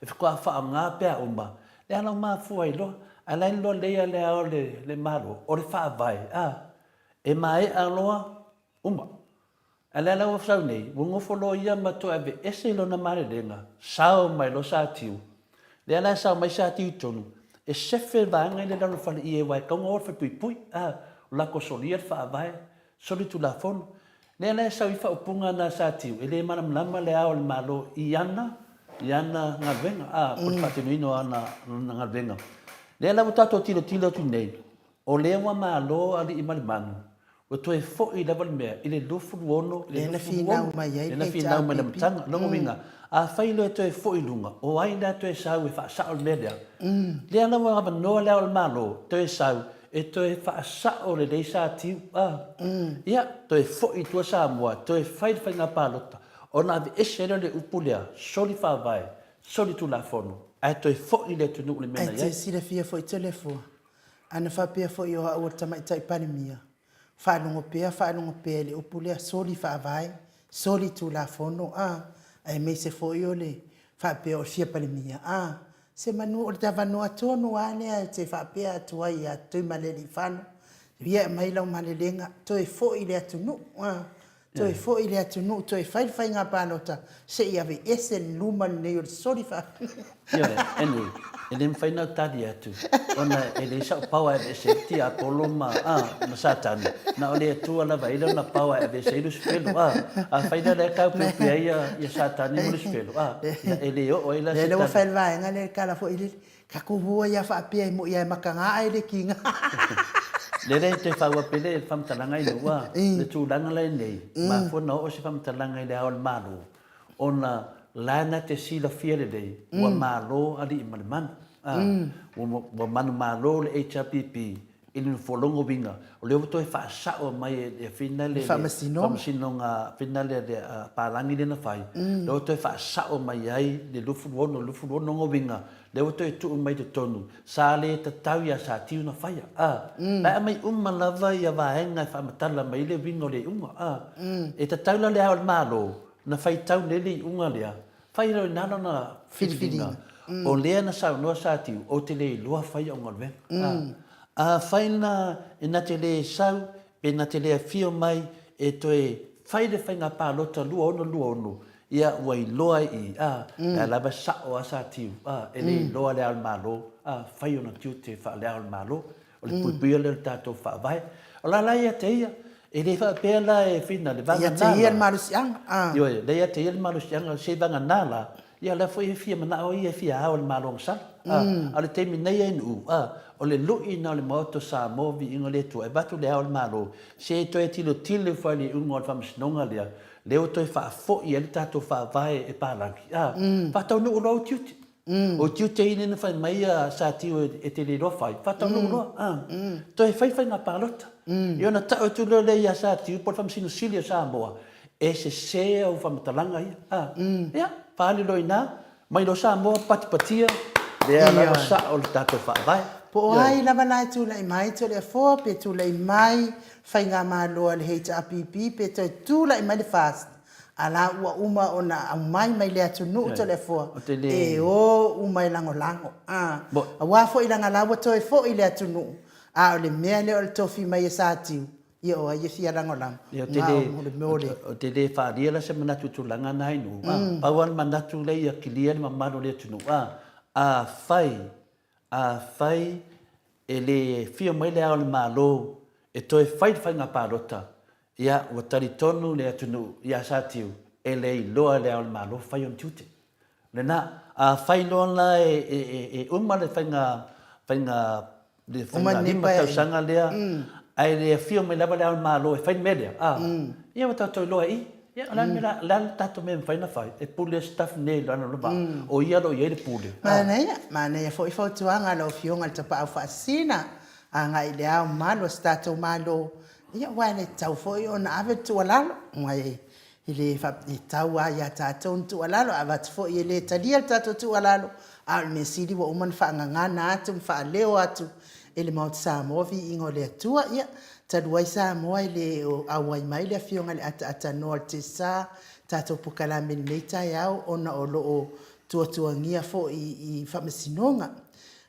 e fa fa nga pe uma le ana ma fo ai lo ala lo le le au le malo o le fa vai e mai aloa uma ala la o sau nei wo folo ia ma to ave ese lo na mare lenga sao mai lo sa tiu le ala sao mai sa tiu tonu e sefe va ngai le lo fa i e wai ko ngor fa pui la ko solia fa vai soli tu la fon le ala sao i fa upunga na sa tiu e le mana lama le ao le malo i ana nga venga ko fa te no ana nga venga le ala tato tilo tu nei o le wa malo ali i mal manu o to e fo i level me ile lufu wono Le na finau mai ai, le na le finau mai chapipi. tanga no minga a failo e to e fo i lunga o ai na to e sau e fa sa o media le ana wa ba no le al malo to e sau e to e fa sa o le sa ti ia to e fo i to sa mo to e fai fa na palota ona vi esere le upulia soli fa vai soli tu la fono ai to e fo i le tu no le mena Ai te sira fia fo i telefo. Ana whapea fo i o tama i tai panemia. whanungo pea le upulea soli whaavai, soli tu la fono ai me se fo yo le whapea o fia palimia se manu o le tawanoa tonu alea te whapea atua i a tui maleli whanu, ia mai lau malelenga, toi fo i le atunu, toi fo i le atunu, toi whai ngā pānota, se ia ve ese luma nei o le soli wha. Anyway, ele mwhaina tari atu. Ona ele sa paua e se ti a poloma ma satani. Na ole atua la vaila na paua e se ilu spelo a whaina le kau pia ia satani mo le spelo ele o ila se tani. Ele wa whailwa nga le kala fo ili ka kuvua ia whaapia mo ia makanga ai le kinga. Le te whaua pele e whamtalanga i lua, le tūlanga lai nei, ma whona o se whamtalanga i le ao le malo. Ona lana te sila fia le dei, ua malo ali i malimana. Ua manu malo le HRPP, ili nu wholongo winga. O leo to e whaasao mai e whina le whamasinonga, whina le pārangi le na whai. Leo to e whaasao mai ai le lufu wono ngo winga. Leo to e tuu mai te tonu. Sa le ta tau ia sa tiu na whaia. Pai mai lava ia wahenga e whamatala mai le winga le unga. E ta tau la le ao le malo, na whai tau le le unga lea. Whai rau nana na whiwinga. O lea na sau noa sa tiu, o te le lua whai o ngalwenga. Whai na e na te le sau, e na te le fio mai, e to e whai le whai ngā pālota lua ono. Ia wai loa i, e lava sao a sa tiu, e le loa le al malo, whai o na tiu te wha le al malo, o le puipia le tātou wha vai. O la ia te ia, e le wha pēr la e whina, le vanga nāla. Ia te ia le malusianga. Ioe, le ia te ia le malusianga, se vanga nāla, ia le fo e fia mana o ia fia hao le malo ngasala. A le teimi nei e nu, o le lui na o le maoto Samoa vi ingo le tua, e batu le hao le malo, se e toi tilo tile whai le ungo o le whamasinonga lea, leo toi wha fo i ele tātou wha vai e pārangi. Whatau nu uro o tiuti. O tiuti ine na whai mai a sa tiu e te le roa whai. Whatau nu uro. Toi whai ngā pālota. Io na tau tu leo le ia sa tiu, por whamasino sili a Samoa. E se sea o whamatalanga ia. Ia, pāli loi nā, mai lo Samoa patipatia, lea la sa o le tātou wha vai. Po ai lava lai tu lai mai tu le fo pe tu lai mai fai ngā māloa le HRPP pe tu lai mai le fast. Ala ua uma ona au mai le atu nu tu le fo. E o umai lango. A wafo i langa lawa to e fo i le atu nu. A o le mea le o le tofi mai e sātiu. Ia o ai e fia lango lang. O te le whaaria la se manatu tu langa nai nu. Pauan manatu le ia kilia ni mamaro le atu nu. A whai e le fia mai le ao le malo e toi whai ngā pārota ia ua tari tonu le atunu ia sa tiu e le loa le ao le malo whai on tiute. Le nā, a whai loa la e uma le whai ngā lima tausanga lea ai le fia mai lava le ao le malo e whai melea. Ia wata toi loa i. Ia, lan tato me mwhai na whai, e pule staff nei lana luma, o ia lo ia le pule. Mana fo i fo tuanga lo fionga le tapa au whaasina, a ngā i le au malo, stato malo, ia wane tau fo i ona ave tualalo, ngai i le tau a ia tato tualalo, avat fo i le talia tato tualalo, a me siri wa uman whaangangana atu, whaaleo atu, e le Mount Samoa vi ingo le atua, ia, taduai Samoa i le awai mai le fionga le ata noa te sa, tato pukala meni nei tai au, ona o loo tuangia fo i whamasinonga.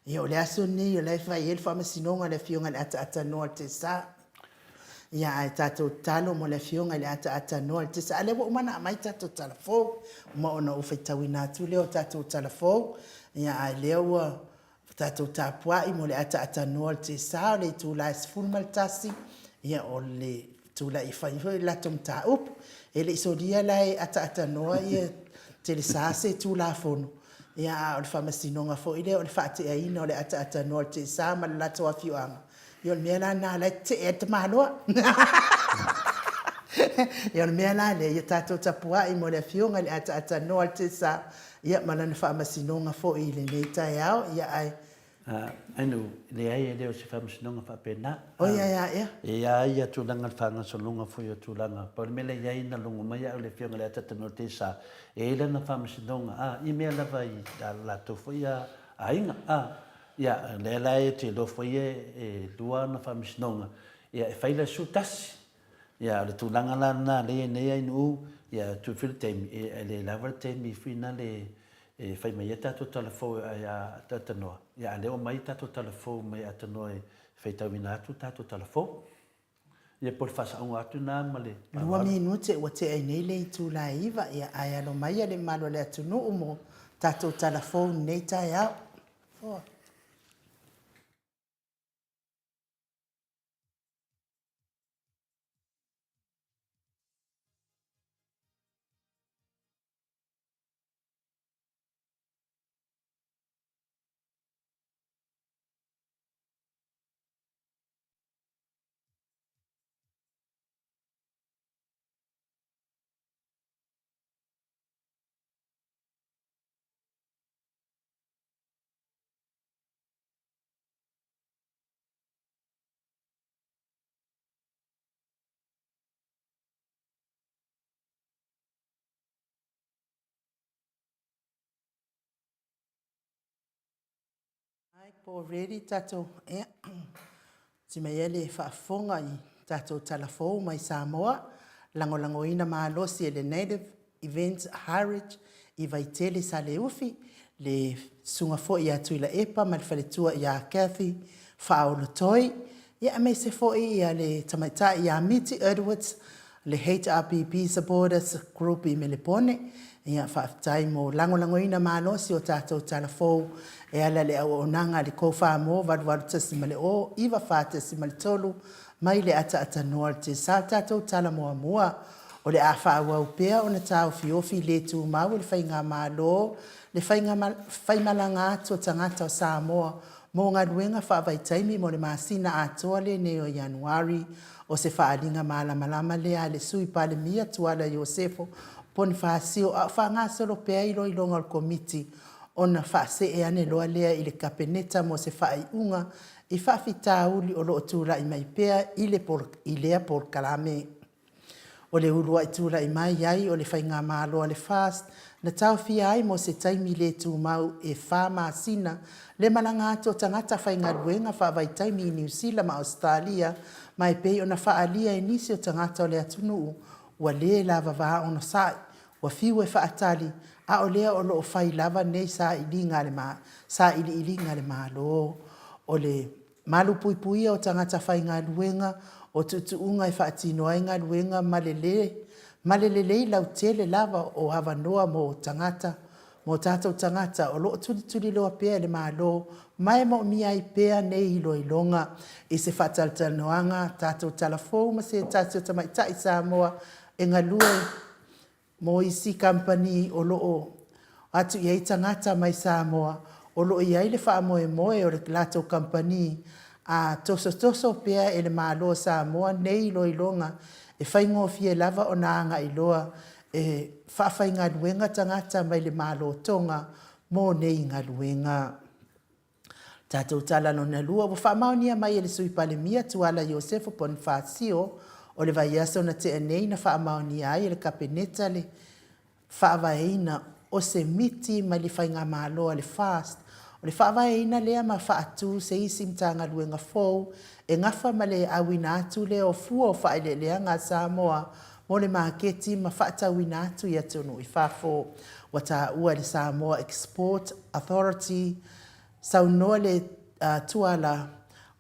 Ia o le aso nei o le whai ele whamasinonga le fionga le ata noa te sa. Ia ai tato talo mo le fionga le ata noa te sa. Ale wa umana mai tato talafo, ma ona ufeitawina atu leo tato talafo. Ia ai leo tato tapua i mo le ata noa te sa, le tūla esfulma le tasi. Ia o le tūla i whai latom ta up. E le isodia lai ata noa ia te le sase tūla fono. Ia o le whamasinonga fo i le o le whaate a ina o le ata noa te sa ma le lato a fiuanga. Ia o le mea la nā lai te e te mahaloa. Ia o le mea la le ia tato tapua i mo le fiuanga le ata noa te sa. Ia ma lana whamasinonga fo i le nei tai au. Ia ai. Anu, le ai e leo se whamasinonga whapena. O ia. E ai atu langa whanga solunga fo i atu langa. Pau mele iai na lungu mai au le whionga le atata no te sa. E ila na whamasinonga. I mea lava i la tofo ia a inga. Ia, le lai te lo fo i e lua na whamasinonga. ia e faila su tasi ia le tulanga lana le nei ai nu ia tu fil tem e le lava tem fina le e fai mai tato telefo ia tatano ia le o mai tato telefo mai atano e fai tawina tato telefo ia por fasa un atu na male Lua minute ua te ai nei le tu la iva ia ai alo mai le malo le atunu umo tato telefone nei tai au. Oh. Ai po ready tato e ti mai ele whaafonga i tato telefone mai Samoa lango ina maalosi e le Native Events Heritage i vaitele sa le ufi le sunga fo i atu ila epa ma le whaletua i a Kathy whaolotoi ia me se fo i a le tamaita i a Miti Edwards le HRPP supporters group i Melepone ia whaafitai mo lango ina maalosi o tato telefone e ala le au onanga le kofa mo vadwadu tasimale o iwa fata simale tolu mai le ata noa te sa tatou tala moa o le afa awa upea o na tau fiofi le tu mau le whainga malo le whaimalanga atu o tangata o Samoa mo ngā ruenga whaavaitaimi mo le masina atoa le neo Januari o se whaalinga malama le a le sui pale mia tuala Iosefo poni whaasio a whaanga solo pea ilo ilonga o komiti ona whaase e ane loa lea i le kapeneta mo se whaai unga i whaafita uli o loo tūra i mai pea i lea por kalame. O le urua i tūra i mai ai o le whainga māloa le fast na tau fia ai mo se taimi le tū mau e wha maasina le malanga ato tangata whainga ruenga whaavai taimi i New Zealand ma Australia mai pei ona whaalia e nisi o tangata o le atunuu ua le lava vaa ono sai ua fiu e whaatali a o lea o loo whai lava nei sa ilinga le malo o le malu pui o tangata whainga ruenga o tutuunga i whaatinoa inga ruenga malelei lau tele lava o havanoa mo tangata mo tātou tangata o loo tuli loa pea le malo mai mo mia i pea nei ilo ilonga i se whaataltanoanga tātou talafou ma se tātou tamaita i Samoa e ngalua mo isi company o loo atu iai tangata mai Samoa o loo iai le whaamoe o le latou company a toso pea e le malo Samoa nei ilo ilonga e whaingofie lava o naanga iloa e whawhainga luenga tangata mai le malo tonga mo nei ngā luenga. Tātou tala no na lua, wa whamaunia mai e le sui pale mia tuala Iosefo Bonifasio o le vaiaso na te anei na whamaunia ai e le kapeneta le whaavaeina o se miti mai le whainga maloa le fast. O le whaavaeina lea ma whaatu se isi mtanga luenga fau e ngafa ma le awina atu lea o fua o whaelelea ngā Samoa mo le maketi ma whaatawina atu i atunu i whafo wa tā ua le Samoa Export Authority saunoa le tuala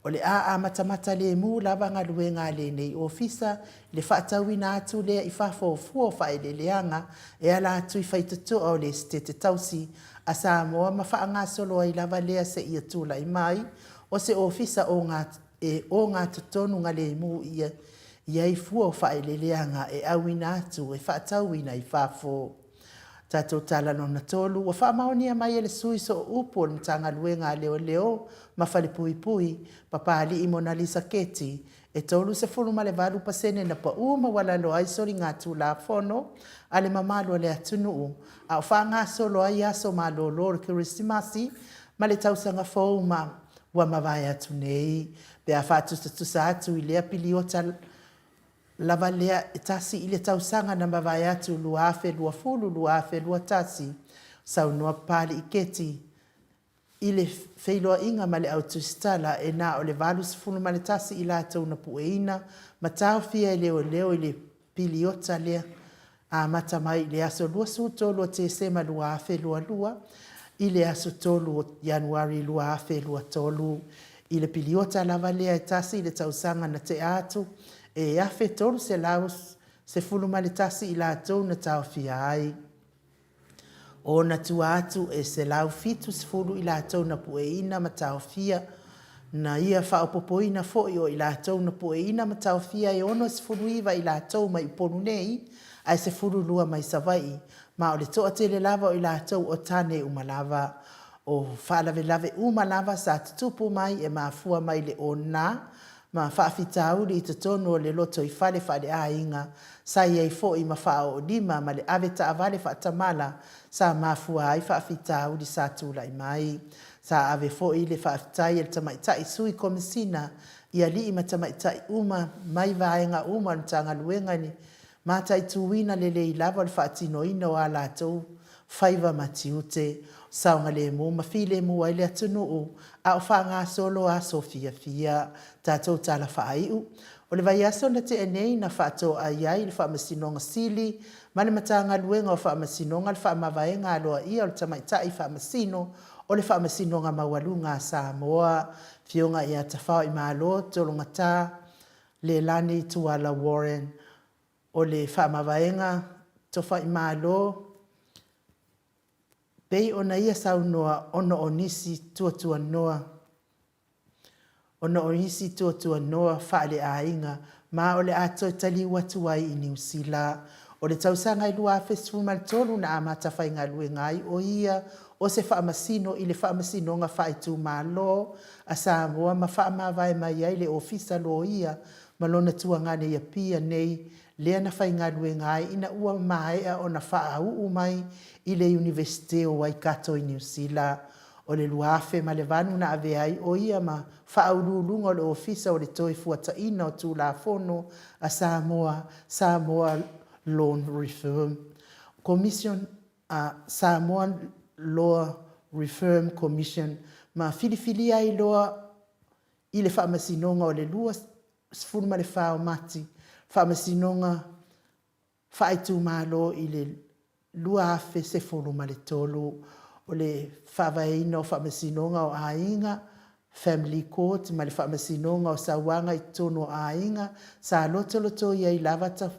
o le a matamata le mu lava ngā luenga le nei ofisa le whaatawina atu lea i whafo fua o whaeleleanga e ala atu i whaitutu o le stete tausi a Samoa ma whaanga solo ai lava lea se ia tula i mai o se ofisa o ngā tutonu ngā le mu ia i fua o whaeleleanga e awina atu e whaatawina i whafo. Tātou tala no na tolu, wa whaamaonia mai ele sui so upo ni tanga luenga leo ma whale pui papali i Mona Lisa Keti e tolu se fulu ma le valu pasene na pa uma wala lo ai sori ngā tūla fono ale mamalo le atunuu a o whaanga solo ai aso ma lo lor Kristimasi ma le tausanga fau ma wa mawai atu nei pe a whaatusa atu i lea pili o tal lava lea tasi ile tausanga na mawai atu luafe luafulu luafe luatasi sau noa pali i Keti I le wheiloa inga ma le autostala e nā o le valu sifunu ma le tasi I lātou na pueina, ma tāo fia I leo leo I le piliota lea, a mata mai le aso lua su tolu o te sema lua afe lua lua, I le aso tolu o Januari lua afe lua tolu, I le piliota lava lea e tasi I le tausanga na te atu, e afe tolu se laus se fulu ma le tasi I lātou na tāo fia ai. O na tua atu e se lau fitu sifuru I lātou na pueina ma tau fia. Na ia whaopopoina fo I o I lātou na pueina ma tau fia e ono sifuru iwa I lātou mai uponu nei, ai se furu lua mai savai. Ma o le toa tele lava o I lātou o tane umalava. O whaalawe lave umalava sa tutupu mai e mafua mai le ona. Ma whaafitauri I te tono le loto I whale a inga. Sa iei fo I ma whao o lima ma le aveta avale whaatamala. Sa mafua ai whaafitauri sa tūla I mai. Sa ave fo I le whaafitai e tamaitai sui komisina. Ia li I ma tamaitai uma mai vaenga uma na tanga luenga ni. Matai tuwina le I lava le whaatino ino a lātou. Whaiva matiute. Saunga le mo mawhile mo ai le atunu o. A o whaanga solo a Sofia fia. Tātou tala whaaiu. O le vai aso na te enei na whaato ai ai le whaamasinonga sili. Mane matanga luenga o whaamasinonga le whaamavaenga aloa ia o le tamaitai whaamasino. O le whaamasinonga mawalunga Samoa. Fionga ia tawhao I malo tolonga tā. Le lani tuala Warren. O le whaamavaenga tofa I malo. Pei ona ia saunoa ono onisi tuatua noa. Ono onisi tuatua noa whaale a inga. Ma o le ato tali watu ai I New Zealand. O le tausanga I lua festival maltolu na amata whainga lue ngai o ia. O se whaamasino I le whaamasino nga whaitu malo. A Samoa ma whaamawai mai ai le ofisa lo ia. Malona tua ngane ia pia nei. Lea na whainga lue ngai ina ua maea o na whaau mai I le Universite o Waikato I New Zealand. O le luafe ma le vanu na ave ai o ia ma whaurulunga o le ofisa o le toi fuata ina o tū la fono a Samoa Law Reform Commission, Samoa Law Reform Commission ma filifili ai loa I le whaamasinonga o le lua sfuru ma le whao mati. Whaamasinonga whaitu malo I le lua afe se furu ma le tolu. O le whawaina o whaamasinonga o ainga. Family Court ma le whaamasinonga o sawanga I tono ainga. Sa loto ia I lava ta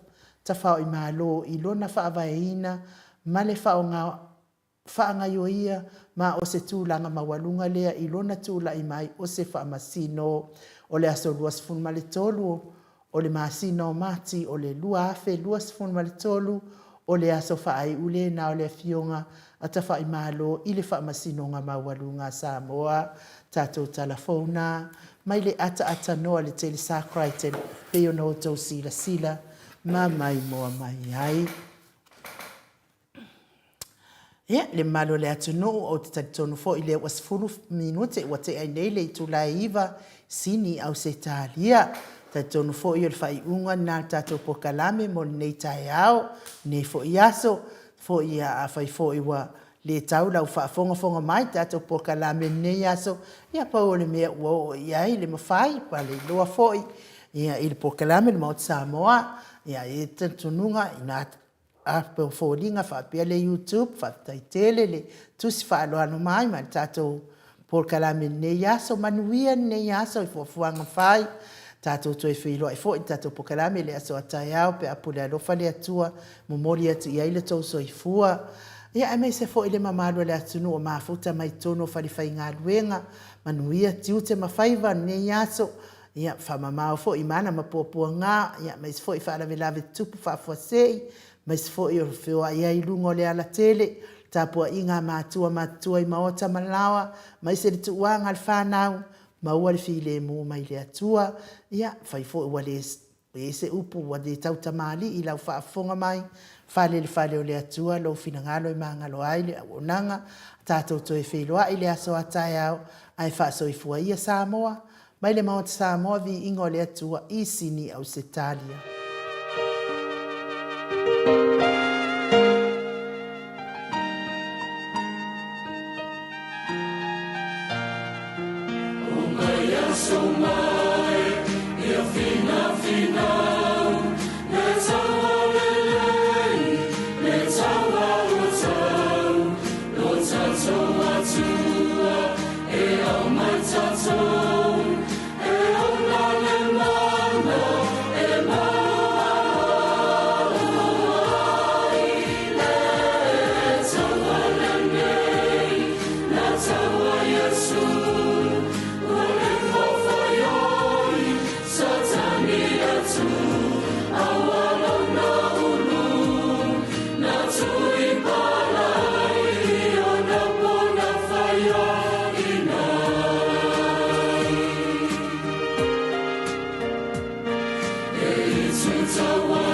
whao I malo I lona whawaina. Ma le whaanga yo ia. Ma o se tūlanga mawalunga lea I lona tūla I mai o se whaamasino. O le aso luas fun ma le tolu. O le masino mati o le lua afe luas fun ma le tolu. O le aso whaai ule na o le fionga a ta whai malo I le whaamasinonga mawalunga Samoa. Tātou telefona. Mai le ata noa le tele sakrai te peo no tau sila. Ma mai moa mai ai. Ia, le malo le atunu o te tatonu fo I le was fulu minute wa te ainei le tula iwa sini au se talia. Tatonu fo I o le whai unga nā tātou pokalame mo nei tai au. Nei fo I aso. Fo I a whai fo I wa le tau lau whaafonga mai tātou pokalame nei aso. Ia pa o le mea ua o iai le mawhai pa le loa fo I. Ia I le pokalame le maut Samoa. Ia I tatununga I nā ape o fōringa whaapea le YouTube, whaataitele le tusi whaaloano mai ma tātou pokalame nei aso, manuia nei aso I fuafuanga whai. Tātou toi whiloa I fo I tātou pokalame le aso atai au pe apule alofa le atua, momori atu I aile tau so I fua. Ia e mei se fo I le mamalo le atunu o mafuta mai tono whaliwhai ngā luenga, manuia tiute mawhaiva nei aso. Ia whamamao fo I mana mapopua ngā, ia mei se fo I whaalawe lawe tupu whaafuasei, mai se fo I o whioa ia I lungo le ala tele, tāpua inga mātua I maota malawa, mai se le tuuanga al whanau, maua le while mo mai le atua, ia whai fo I wale e se upu wa de tau tamali I lau whaafonga mai, whale o le atua, lau finangalo I mangalo ai le aonanga, tātou toi whiloa I le aso atai au, ai whaaso I fua ia Samoa, mai le maota Samoa vi ingo le atua I sini au se talia. Israel tawa